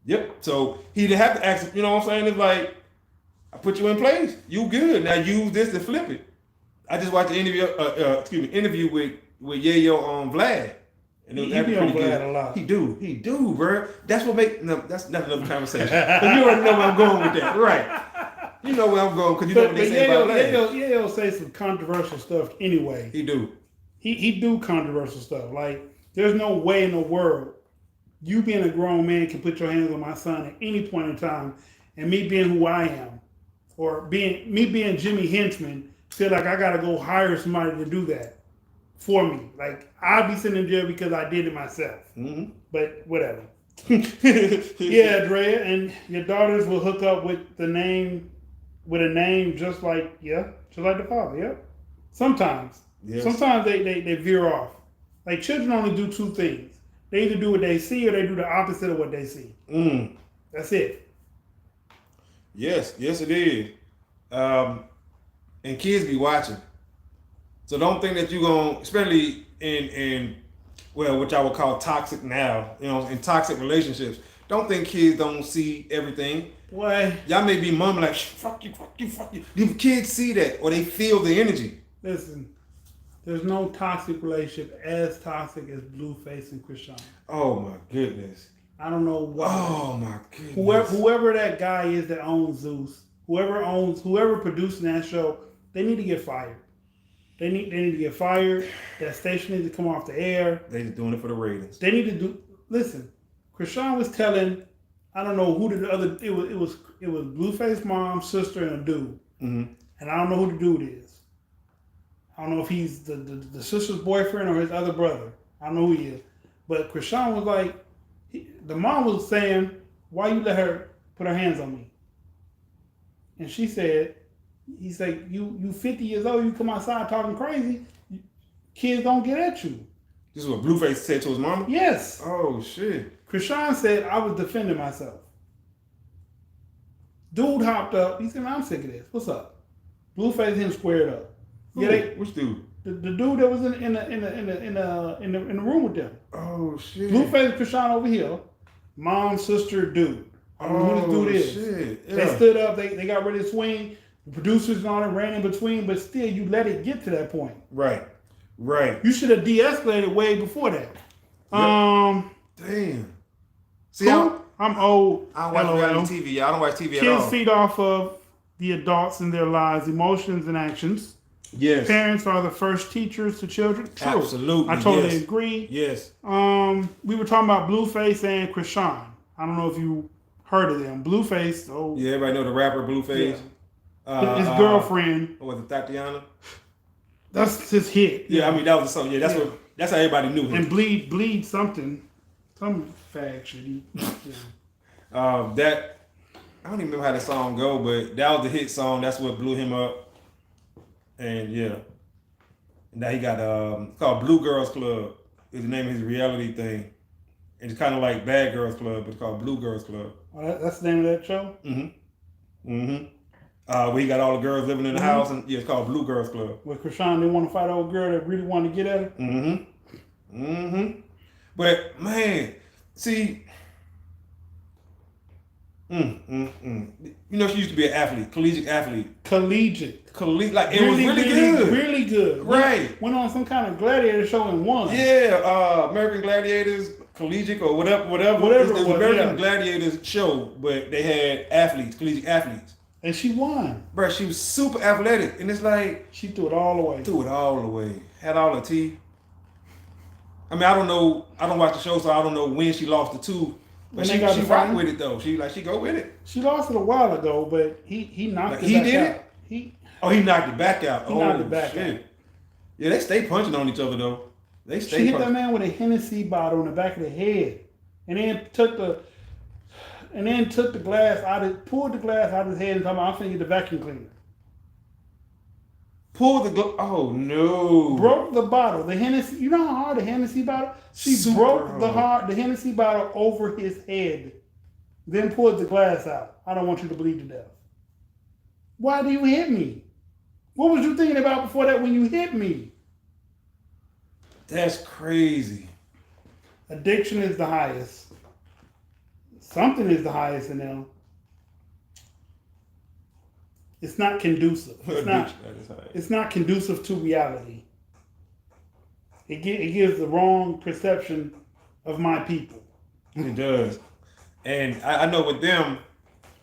Yep. So he didn't have to ask. You know what I'm saying? It's like, I put you in place. You good. Now use this to flip it. I just watched the interview with Yayo on Vlad. And he be on Vlad a lot. He do, bro. That's what that's another conversation. But you already know where I'm going with that, right? You know where I'm going because you know what they say about Vlad. Yayo say some controversial stuff anyway. He do. He do controversial stuff. Like, there's no way in the world you being a grown man can put your hands on my son at any point in time, and me being who I am, or being Jimmy Henchman, feel like I gotta go hire somebody to do that for me. Like, I'd be sitting in jail because I did it myself. Mm-hmm. But whatever. Yeah, Drea, and your daughters will hook up with a name just like the father. Yeah. Sometimes. Yes. Sometimes they veer off. Like, children only do two things. They either do what they see or they do the opposite of what they see. That's it. Yes, it is. And kids be watching. So don't think that you're going, especially in what y'all would call toxic now, in toxic relationships. Don't think kids don't see everything. Why? Y'all may be mumbling like, fuck you. Do kids see that or they feel the energy? Listen, there's no toxic relationship as toxic as Blueface and Krishan. Oh my goodness. I don't know why. Oh my goodness. Whoever that guy is that owns Zeus, whoever producing that show, they need to get fired. They need to get fired. That station needs to come off the air. They just doing it for the ratings. They need to listen. Krishan was telling, I don't know who the other. It was Blueface mom, sister, and a dude. Mm-hmm. And I don't know who the dude is. I don't know if he's the sister's boyfriend or his other brother. I don't know who he is. But Krishan was like, the mom was saying, "Why you let her put her hands on me?" And she said, "He's like, you 50 years old, you come outside talking crazy. Kids don't get at you." This is what Blueface said to his mama? Yes. Oh, shit. Krishan said, "I was defending myself." Dude hopped up. He said, "Man, I'm sick of this. What's up?" Blueface him squared up. Which dude? The dude that was in the room with them. Oh shit. Blueface and Krishan over here. Mom, sister, dude. I don't know who this dude is. Shit. Yeah. They stood up. They got ready to swing. The producers and all that ran in between, but still, you let it get to that point. Right. You should have de-escalated way before that. Yep. Damn. See, I'm old. I don't watch reality TV. I don't watch TV at all. Kids feed off of the adults in their lives, emotions, and actions. Yes. Parents are the first teachers to children. True. Absolutely. I totally agree. Yes. We were talking about Blueface and Krishan. I don't know if you heard of them. Blueface. Oh. Yeah, everybody know the rapper Blueface. Yeah. His girlfriend. What was it, Tatiana? That's his hit. Yeah, I mean that was the song. Yeah, that's how everybody knew him. And bleed something, some fag shit. That I don't even remember how the song go, but that was the hit song. That's what blew him up. And yeah, now he got it's called Blue Girls Club. Is the name of his reality thing. And it's kind of like Bad Girls Club, but it's called Blue Girls Club. Oh, that's the name of that show. Where he got all the girls living in the house, and it's called Blue Girls Club. Where Krishan didn't want to fight an old girl that really wanted to get at her. But man, see, you know, she used to be an athlete, collegiate athlete. Like it was really good. Really good. Right. Went on some kind of gladiator show and won. Yeah, American Gladiators, collegiate or whatever. It was American Gladiators show, but they had athletes, collegiate athletes. And she won. Bro, she was super athletic. And it's like... She threw it all away. Threw it all away. Had all her teeth. I mean, I don't know. I don't watch the show, so I don't know when she lost the tooth. But she rocked with it, though. She go with it. She lost it a while ago, but he knocked it back out. He knocked it back out. He knocked it back out. Yeah, they stay punching on each other, though. She hit that man with a Hennessy bottle in the back of the head. And then took the glass out pulled the glass out of his head and told him, I'm finna get the vacuum cleaner. Oh no! Broke the bottle. The Hennessy. You know how hard the Hennessy bottle? She broke the Hennessy bottle over his head. Then pulled the glass out. I don't want you to bleed to death. Why do you hit me? What was you thinking about before that when you hit me? That's crazy. Addiction is the highest. Something is the highest in them. It's not conducive. It's not conducive to reality. It gives the wrong perception of my people. It does. And I know with them...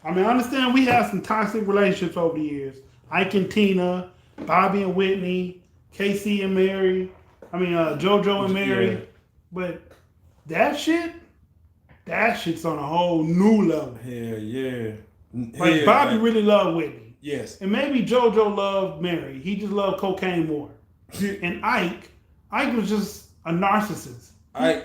I mean, I understand we have some toxic relationships over the years. Ike and Tina, Bobby and Whitney, Casey and Mary. I mean, JoJo and Mary. Yeah. But that shit's on a whole new level. Yeah. Like, Bobby really loved Whitney. Yes. And maybe JoJo loved Mary. He just loved cocaine more. And Ike was just a narcissist.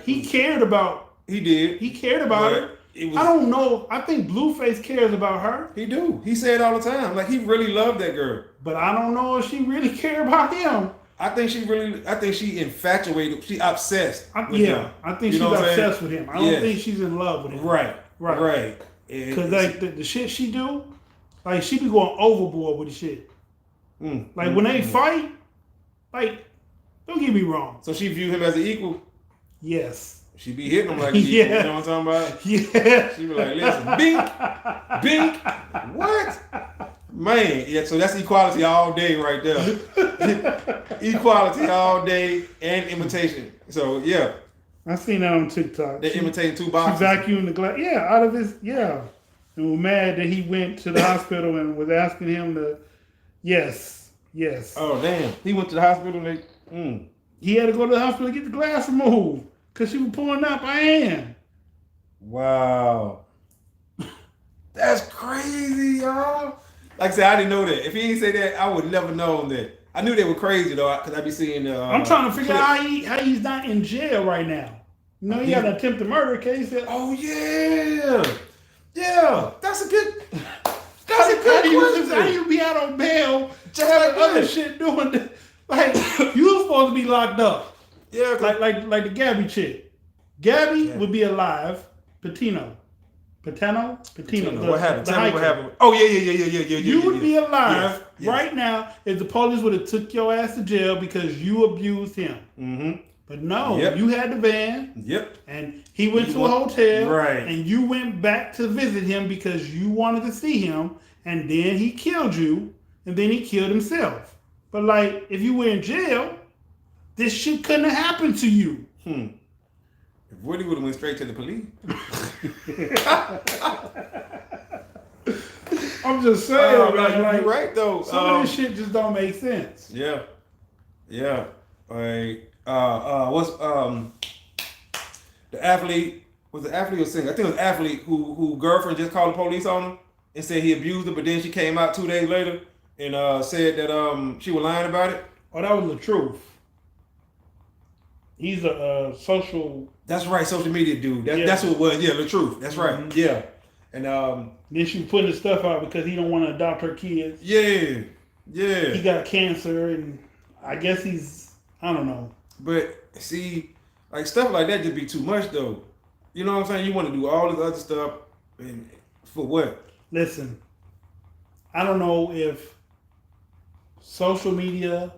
He cared about... He did. He cared about her. I don't know. I think Blueface cares about her. He do. He said all the time. Like, he really loved that girl. But I don't know if she really cared about him. I think she infatuated. She obsessed with him. I think she's obsessed with him. I don't think she's in love with him. Right. Because like the shit she do, like she be going overboard with the shit. When they fight, like, don't get me wrong. So she view him as an equal? Yes. She be hitting him like an equal. You know what I'm talking about? Yeah. She be like, listen, bink, what? Man, yeah, so that's equality all day right there. Equality all day and imitation. So, yeah. I seen that on TikTok. They're imitating two boxes. She vacuumed the glass. Yeah, out of his, And was mad that he went to the hospital and was asking him to, yes. Oh, damn. He went to the hospital and He had to go to the hospital to get the glass removed because she was pulling out by hand. Wow. That's crazy, y'all. Like I said, I didn't know that. If he didn't say that, I would never known that. I knew they were crazy though, because I be seeing. I'm trying to figure out how he's not in jail right now. You know, he got an attempted murder case. Oh yeah, that's a good. How do you be out on bail? Just having other shit doing this? Like you were supposed to be locked up. Yeah, like the Gabby chick. Gabby would be alive. Patino. What happened? Tell me what happened. Oh yeah. You would be alive right now if the police would have took your ass to jail because you abused him. Mm-hmm. But no, you had the van. Yep. And he went to a hotel. Right. And you went back to visit him because you wanted to see him. And then he killed you. And then he killed himself. But like, if you were in jail, this shit couldn't have happened to you. If Woody would have went straight to the police. I'm just saying, man. Like, you're right though. Some of this shit just don't make sense. Yeah. Like, what's the athlete? Was the athlete or singer? I think it was the athlete who girlfriend just called the police on him and said he abused her, but then she came out 2 days later and said that she was lying about it. Oh, that was the truth. He's a social. That's right, social media dude. That's what it was. Yeah, the truth. That's right. Mm-hmm. Yeah, and then she putting his stuff out because he don't want to adopt her kids. Yeah. He got cancer, and I guess I don't know. But see, like stuff like that just be too much, though. You know what I'm saying? You want to do all this other stuff, and for what? Listen, I don't know if social media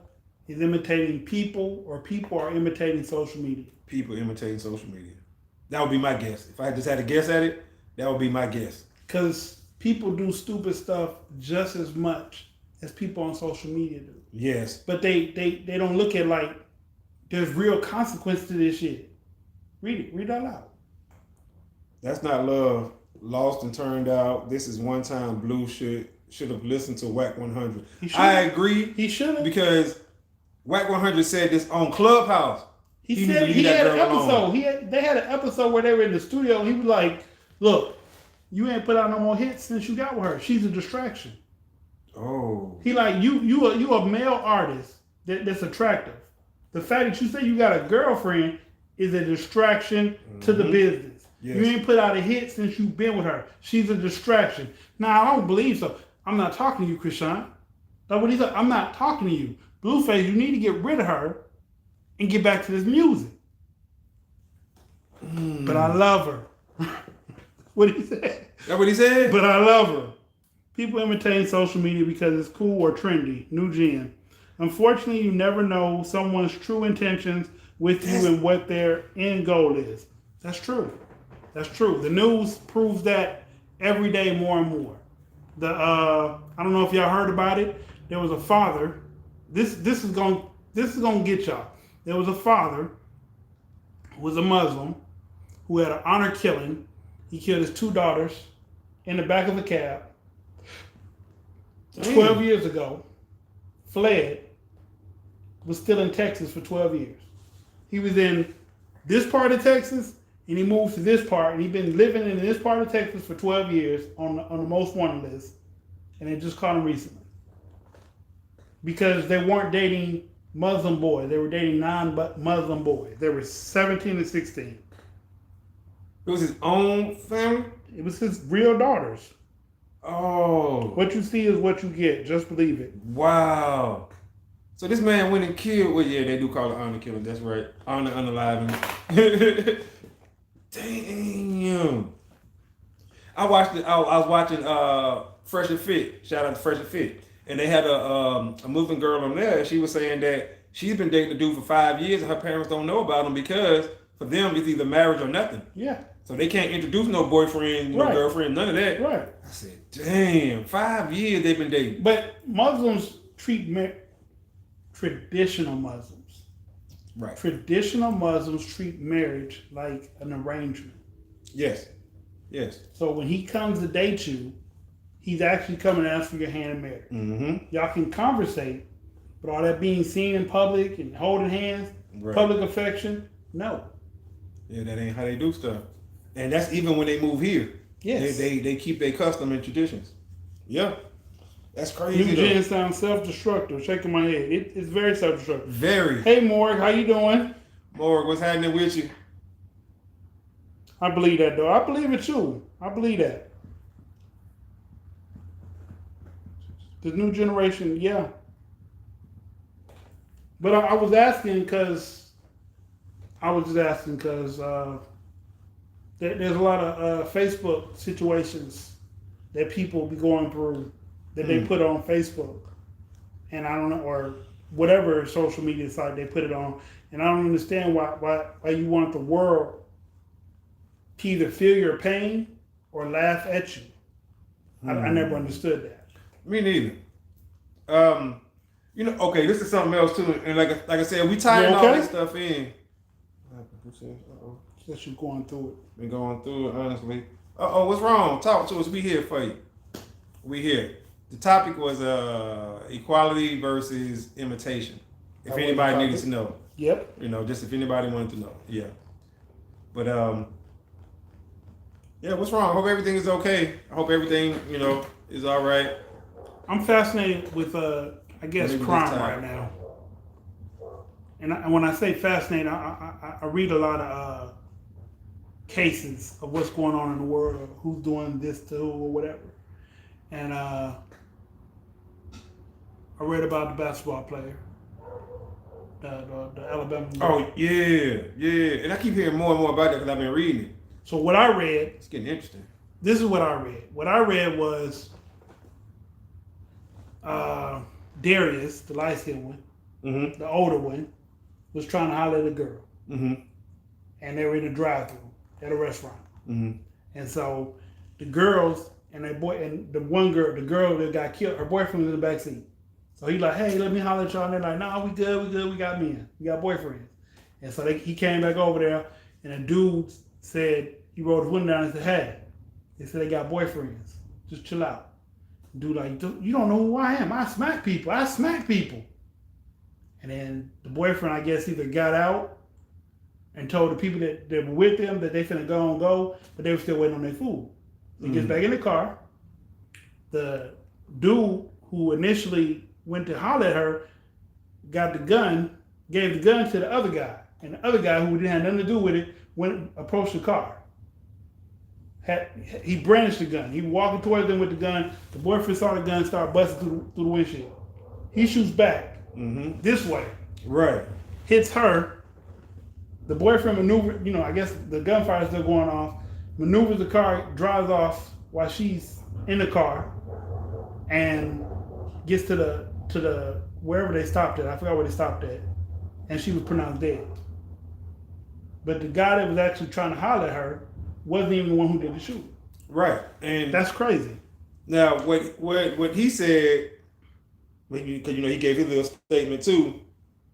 is imitating people or people are imitating social media. People imitating social media. That would be my guess. If I just had to guess at it, that would be my guess. Because people do stupid stuff just as much as people on social media do. Yes. But they don't look at like there's real consequence to this shit. Read it. Read that out loud. That's not love. Lost and turned out. This is one time blue shit. should have listened to Whack 100. I agree. He should have. Because Whack 100 said this on Clubhouse. He said he had an episode. They had an episode where they were in the studio and he was like, look, you ain't put out no more hits since you got with her. She's a distraction. Oh. He like, you a male artist that's attractive. The fact that you say you got a girlfriend is a distraction to the business. Yes. You ain't put out a hit since you've been with her. She's a distraction. Now, I don't believe so. I'm not talking to you, Krishan. That's what he said. I'm not talking to you. Blueface, you need to get rid of her and get back to this music. But I love her. What he said? That's what he said? But I love her. People imitate social media because it's cool or trendy. New gen. Unfortunately, you never know someone's true intentions with you and what their end goal is. That's true. That's true. The news proves that every day more and more. I don't know if y'all heard about it. There was a father. This is gonna get y'all. There was a father who was a Muslim who had an honor killing. He killed his 2 daughters in the back of a cab 12 years ago. Fled. Was still in Texas for 12 years. He was in this part of Texas, and he moved to this part, and he's been living in this part of Texas for 12 years on the most wanted list, and they just caught him recently. Because they weren't dating Muslim boys. They were dating non-Muslim boys. They were 17 and 16. It was his own family? It was his real daughters. Oh. What you see is what you get. Just believe it. Wow. So this man went and killed. Well, yeah, they do call it honor killing. That's right. Honor unaliving. Damn. I watched it. I was watching Fresh and Fit. Shout out to Fresh and Fit. And they had a Muslim girl on there. She was saying that she's been dating the dude for 5 years and her parents don't know about him because for them it's either marriage or nothing. Yeah. So they can't introduce no boyfriend, no girlfriend, none of that. Right. I said, damn, 5 years they've been dating. But Muslims treat traditional Muslims. Right. Traditional Muslims treat marriage like an arrangement. Yes. Yes. So when he comes to date you, he's actually coming to ask for your hand in marriage. Mm-hmm. Y'all can conversate, but all that being seen in public and holding hands, public affection, no. Yeah, that ain't how they do stuff. And that's even when they move here. Yes. They keep their custom and traditions. Yeah. That's crazy. New gen sounds self-destructive. Shaking my head. It's very self-destructive. Very. Hey, Morg, how you doing? Morg, what's happening with you? I believe that, though. I believe it, too. I believe that. The new generation, yeah. But I was asking because there's a lot of Facebook situations that people be going through that they put on Facebook, and I don't know, or whatever social media site they put it on, and I don't understand why you want the world to either feel your pain or laugh at you. I never understood that. Me neither. Okay, this is something else too, and like I said, we tying all this stuff in. Since you're going through it. Been going through it, honestly. What's wrong? Talk to us. We here for you. We here. The topic was equality versus imitation. If anybody needed to know. Yep. Just if anybody wanted to know. Yeah. But yeah, what's wrong? I hope everything is okay. I hope everything, is all right. I'm fascinated with I guess crime right now. And when I say fascinated, I read a lot of cases of what's going on in the world, of who's doing this to who or whatever. And I read about the basketball player, the Alabama. Oh, yeah. And I keep hearing more and more about that because I've been reading it. So what I read... It's getting interesting. This is what I read. What I read was Darius, the light-skinned one, the older one, was trying to holler at a girl. Mm-hmm. And they were in a drive-thru at a restaurant. Mm-hmm. And so the girls and the girl that got killed, her boyfriend was in the back seat. So he's like, hey, let me holler at y'all. And they're like, nah, we good, we got men. We got boyfriends. And so he came back over there, and the dude said, he rolled his window down and said, hey, they said they got boyfriends. Just chill out. Dude, like, you don't know who I am. I smack people. And then the boyfriend, I guess, either got out and told the people that were with them that they finna go, but they were still waiting on their food. He gets back in the car. The dude who initially went to holler at her got the gun, gave the gun to the other guy. And the other guy, who didn't have nothing to do with it, approached the car. He brandished the gun. He walking towards them with the gun. The boyfriend saw the gun start busting through the windshield. He shoots back this way. Right. Hits her. The boyfriend maneuvers, I guess the gunfire is still going off. Maneuvers the car, drives off while she's in the car, and gets to the wherever they stopped at. I forgot where they stopped at, and she was pronounced dead. But the guy that was actually trying to holler at her wasn't even the one who did the shooting. Right, and that's crazy. Now, what he said, because he gave his little statement too,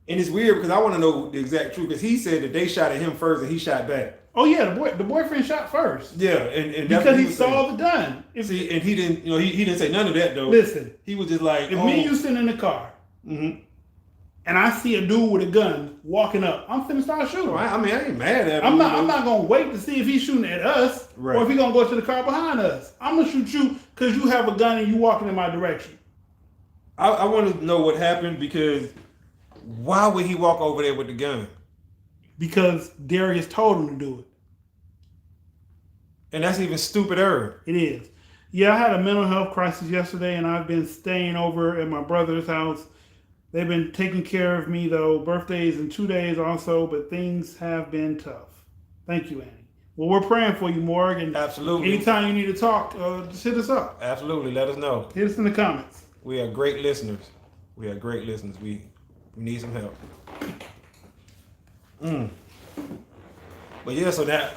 and it's weird because I want to know the exact truth. Because he said that they shot at him first and he shot back. Oh yeah, the boyfriend shot first. Yeah, and because he saw the gun. See, and he didn't, he didn't say none of that though. Listen, he was just like, if me and you sitting in the car, and I see a dude with a gun walking up, I'm finna start shooting. I mean, I ain't mad at him. I'm not gonna wait to see if he's shooting at us or if he's gonna go to the car behind us. I'm gonna shoot you because you have a gun and you walking in my direction. I want to know what happened, because why would he walk over there with the gun? Because Darius told him to do it. And that's even stupider. It is. Yeah, I had a mental health crisis yesterday, and I've been staying over at my brother's house. They've been taking care of me, though. Birthday is in 2 days also, but things have been tough. Thank you, Annie. Well, we're praying for you, Morg. And absolutely. Anytime you need to talk, just hit us up. Absolutely. Let us know. Hit us in the comments. We are great listeners. We need some help. But yeah, so that,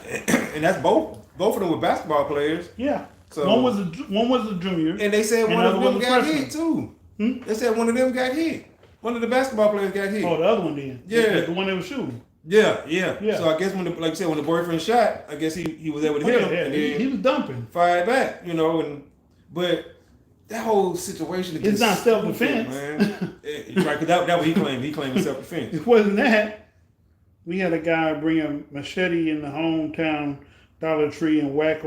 and that's both of them were basketball players. Yeah. So one was a junior, and they said one of them got hit too. They said one of them got hit. One of the basketball players got hit. Oh, the other one did. Yeah, the one that was shooting. Yeah. So I guess when the boyfriend shot, I guess he was able to hit him. Yeah. And then he was dumping. Fired back, but that whole situation. It's not self-defense, man. Right? Because that what he claimed. He claimed self-defense. It wasn't that. We had a guy bring a machete in the hometown Dollar Tree and whack.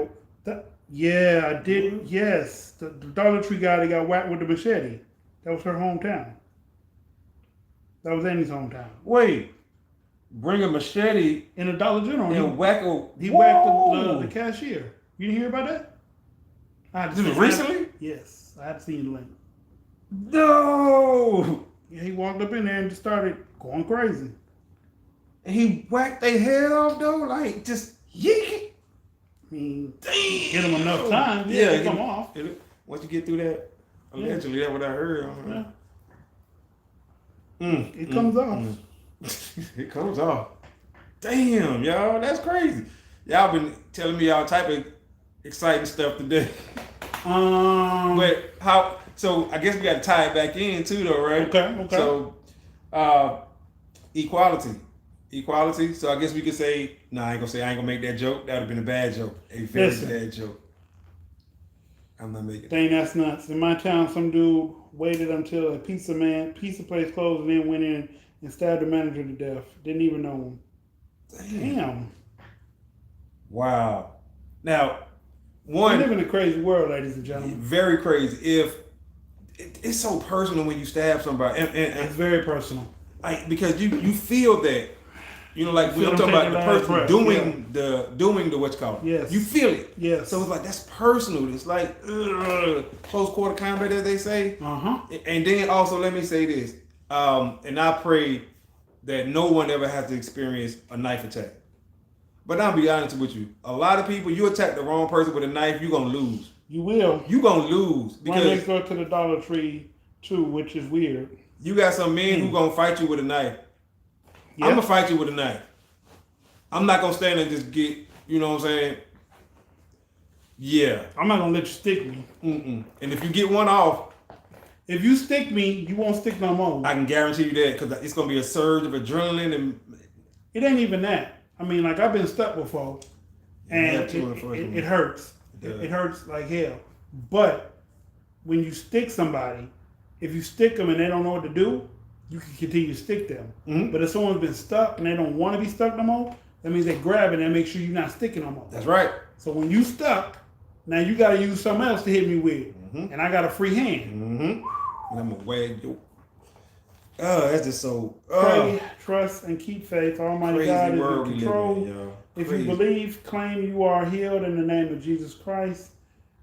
Yeah, I did. Mm-hmm. Yes, the Dollar Tree guy that got whacked with the machete. That was her hometown. That was Annie's hometown. Wait, bring a machete in a Dollar General and whack a. He whacked the cashier. You didn't hear about that? This was recently? Yes, I had seen the link. No. Yeah, he walked up in there and just started going crazy. And he whacked their head off though, like just yeek it. I mean, damn. Get him enough time. Yeah, to come off. Once you get through that, allegedly, that's what I heard. It comes off. It comes off. Damn, y'all, that's crazy. Y'all been telling me all type of exciting stuff today. But how? So I guess we got to tie it back in too, though, right? Okay. So, equality. So I guess we could say, no, I ain't gonna make that joke. That would have been a bad joke, a very bad joke. I'm not making. Dang, that's nuts. In my town, some dude waited until a pizza place closed and then went in and stabbed the manager to death. Didn't even know him. Damn. Wow. Now, we live in a crazy world, ladies and gentlemen. Very crazy. If it's so personal when you stab somebody, and it's very personal. Because you feel that. Like when I'm talking about the person doing the what's called. Yes. You feel it. Yes. So it's like that's personal. It's like close quarter combat, as they say. And then also let me say this. And I pray that no one ever has to experience a knife attack. But I'll be honest with you. A lot of people, you attack the wrong person with a knife, you're gonna lose. You will. You're gonna lose. Because right next door to the Dollar Tree too, which is weird. You got some men who gonna fight you with a knife. Yep. I'm gonna fight you with a knife. I'm not gonna stand and just get, you know what I'm saying? Yeah. I'm not gonna let you stick me. And if you get one off, if you stick me, you won't stick no more. I can guarantee you that, because it's gonna be a surge of adrenaline, and it ain't even that. I mean, like I've been stuck before, and it hurts. It hurts like hell. But when you stick somebody, if you stick them and they don't know what to do, you can continue to stick them. Mm-hmm. But if someone's been stuck and they don't want to be stuck no more, that means they grab it and make sure you're not sticking no more. That's right. So when you stuck, now you got to use something else to hit me with, and I got a free hand. Mm-hmm. And I'm gonna wag you. Oh, that's just so. Pray, trust, and keep faith. Almighty God is in control. If you believe, claim you are healed in the name of Jesus Christ.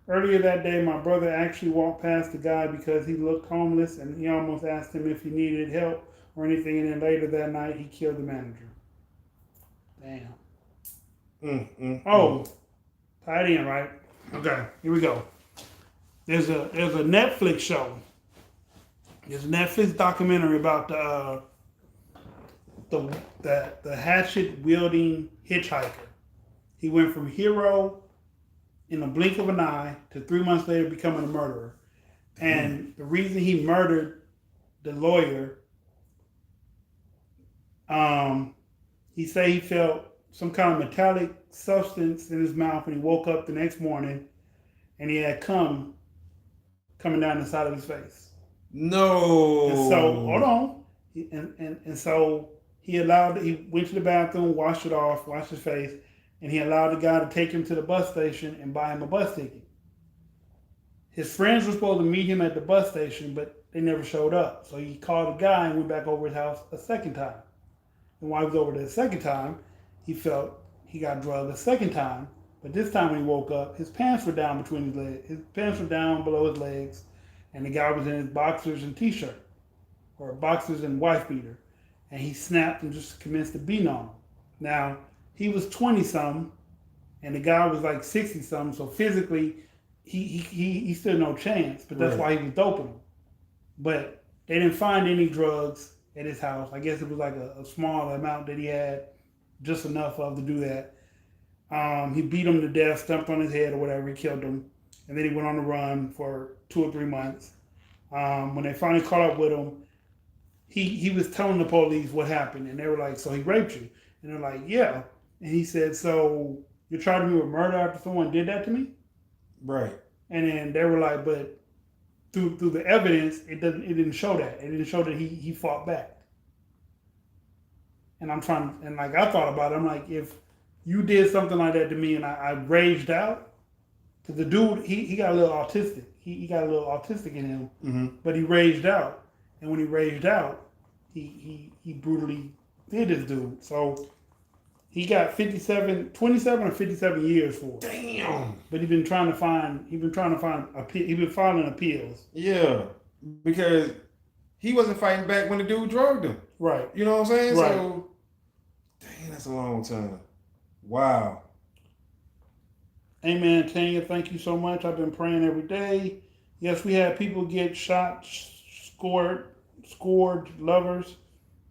Earlier that day, my brother actually walked past the guy because he looked homeless, and he almost asked him if he needed help or anything. And then later that night, he killed the manager. Damn. Tied in, right? Okay, here we go. There's a Netflix show. There's a Netflix documentary about the hatchet wielding hitchhiker. He went from hero in the blink of an eye to 3 months later becoming a murderer. And the reason he murdered the lawyer, he said he felt some kind of metallic substance in his mouth when he woke up the next morning, and he had cum coming down the side of his face. No. And so, hold on. And so he went to the bathroom, washed it off, washed his face, and he allowed the guy to take him to the bus station and buy him a bus ticket. His friends were supposed to meet him at the bus station, but they never showed up. So he called the guy and went back over his house a second time. And while he was over there the second time, he felt he got drugged a second time. But this time when he woke up, his pants were down between his legs. His pants were down below his legs, and the guy was in his boxers and t-shirt, or boxers and wife beater. And he snapped and just commenced to beat on him. Now, he was 20-something, and the guy was like 60-something, so physically, he stood no chance, but that's why he was doping him. But they didn't find any drugs at his house. I guess it was like a small amount that he had, just enough of to do that. He beat him to death, stumped on his head or whatever, he killed him, and then he went on the run for 2 or 3 months. When they finally caught up with him, he was telling the police what happened, and they were like, so he raped you? And they're like, yeah. And he said, so you're charging me with murder after someone did that to me? Right. And then they were like, but through the evidence, it didn't show that. It didn't show that he fought back. And I thought about it, I'm like, if you did something like that to me and I raged out, because the dude, he got a little autistic. He got a little autistic in him, but he raged out. And when he raged out, he brutally did this dude. So he got 27 or 57 years for it. Damn. But he's been filing appeals. Yeah, because he wasn't fighting back when the dude drugged him. Right. You know what I'm saying? Right. So, dang, that's a long time. Wow. Amen, Tanya. Thank you so much. I've been praying every day. Yes, we had people get shot, scored lovers,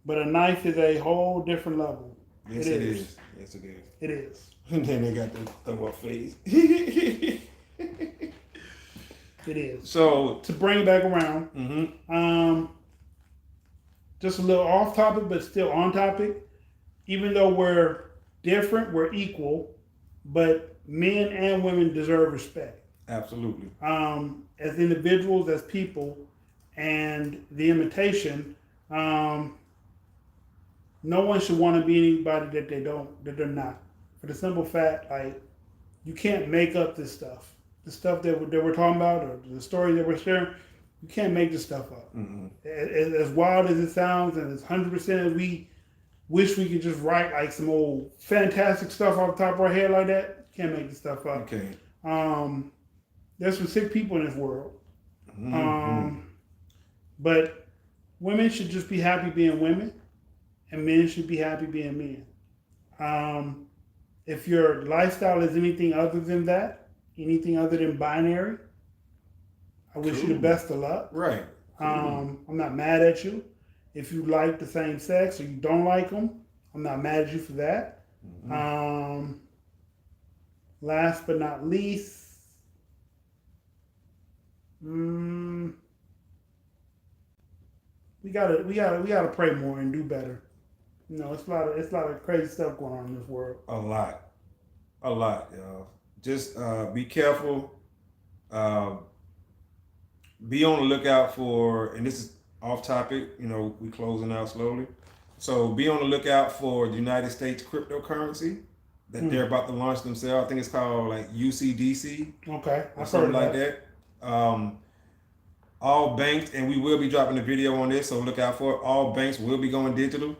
but a knife is a whole different level. Yes, it is. Yes, it is. It is. And then they got the thumb up face. It is. So to bring it back around, just a little off topic, but still on topic. Even though we're different, we're equal, but men and women deserve respect. Absolutely. As individuals, as people, and the imitation, no one should want to be anybody that they're not. For the simple fact, like, you can't make up this stuff. The stuff that we're talking about, or the story that we're sharing, you can't make this stuff up. As wild as it sounds, and as 100% as we wish we could just write like some old fantastic stuff off the top of our head like that, you can't make this stuff up. Okay. There's some sick people in this world. But women should just be happy being women, and men should be happy being men. If your lifestyle is anything other than that, anything other than binary, I wish you the best of luck. Right. I'm not mad at you. If you like the same sex or you don't like them, I'm not mad at you for that. Last but not least, we gotta pray more and do better. You know, it's a lot of crazy stuff going on in this world. A lot, y'all. Just be careful. be on the lookout for, and this is off topic, we closing out slowly. So be on the lookout for the United States cryptocurrency that they're about to launch themselves. I think it's called like UCDC. Okay, or something like that. All banks, and we will be dropping a video on this, so look out for it. All banks will be going digital.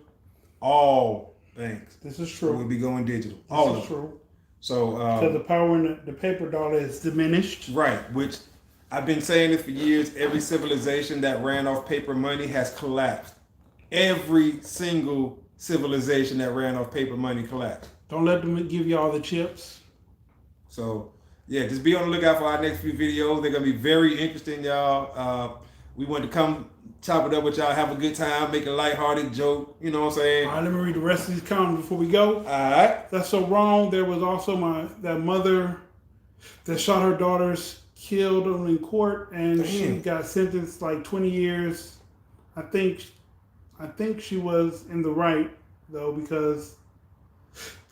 All banks. This is true. Will be going digital. This is true. So because the power in the paper dollar is diminished. Right, which I've been saying this for years. Every civilization that ran off paper money has collapsed. Every single civilization that ran off paper money collapsed. Don't let them give you all the chips. So, yeah, just be on the lookout for our next few videos. They're going to be very interesting, y'all. We want to come chop it up with y'all, have a good time, make a lighthearted joke. You know what I'm saying? All right, let me read the rest of these comments before we go. All right. That's so wrong. There was also that mother that shot her daughters, killed them in court, and she got sentenced like 20 years. I think she was in the right, though, because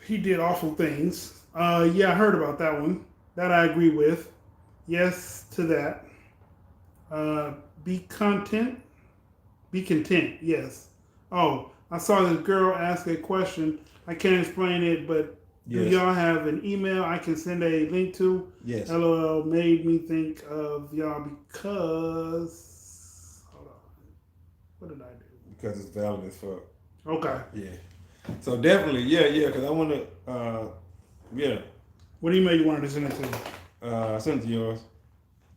he did awful things. Yeah, I heard about that one. That I agree with. Yes to that. Be content. Yes. Oh, I saw this girl ask a question. I can't explain it, but do y'all have an email I can send a link to? Yes. LOL made me think of y'all because... Hold on. What did I do? Because it's valid as fuck. Okay. Yeah. So definitely, yeah, because I want to, yeah. What email you wanted to send it to? Send it to yours,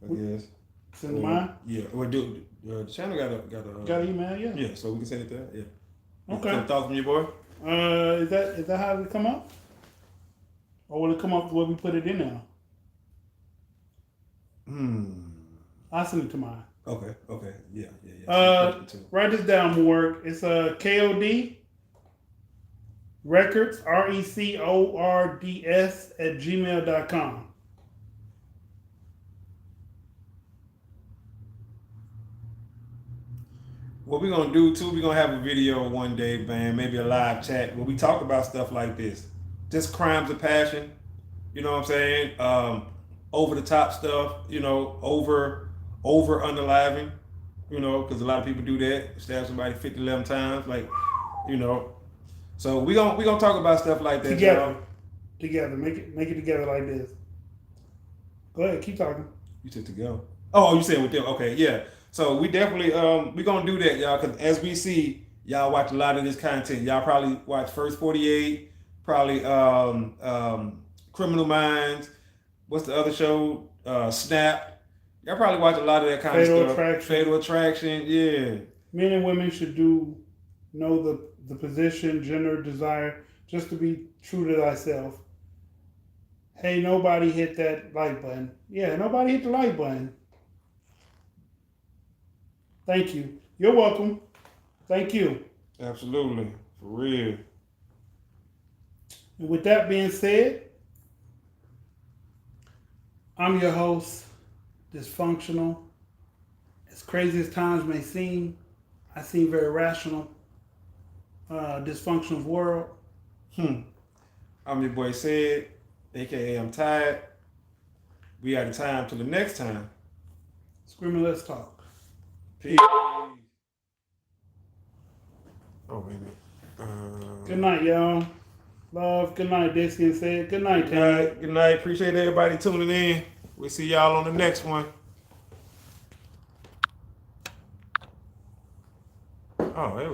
I guess. Send it to mine? Yeah. Well, the channel got an email, yeah. Yeah, so we can send it there, yeah. Okay. Some thoughts from your boy? Is that how it come up? Or will it come up the way we put it in now? I'll send it to mine. Okay, yeah. Write this down, Morg. It's KOD Records, RECORDS @gmail.com. What we're gonna do too, we're gonna have a video one day, man, maybe a live chat where we talk about stuff like this. Just crimes of passion, you know what I'm saying? Over the top stuff, over unaliving, because a lot of people do that, stab somebody 50, 11 times, So we gonna talk about stuff like that. Together, make it together like this. Go ahead, keep talking. You said together. Oh, you said with them. Okay, yeah. So we definitely we gonna do that, y'all, because as we see, y'all watch a lot of this content. Y'all probably watch First 48, probably Criminal Minds. What's the other show? Snap. Y'all probably watch a lot of that kind of stuff. Fatal Attraction, yeah. Men and women should know the position, gender, desire, just to be true to thyself. Hey, nobody hit that like button. Yeah, nobody hit the like button. Thank you. You're welcome. Thank you. Absolutely. For real. And with that being said, I'm your host, Dysfunctional. As crazy as times may seem, I seem very rational. Dysfunctional world. I'm your boy Sid, aka I'm tired. We out of time till the next time. Screaming, let's talk. Peace. Oh, wait a minute. Good night, y'all. Love. Good night, Dixie and Sid. Good night, Tanny. Good night. Appreciate everybody tuning in. We'll see y'all on the next one. Oh, it was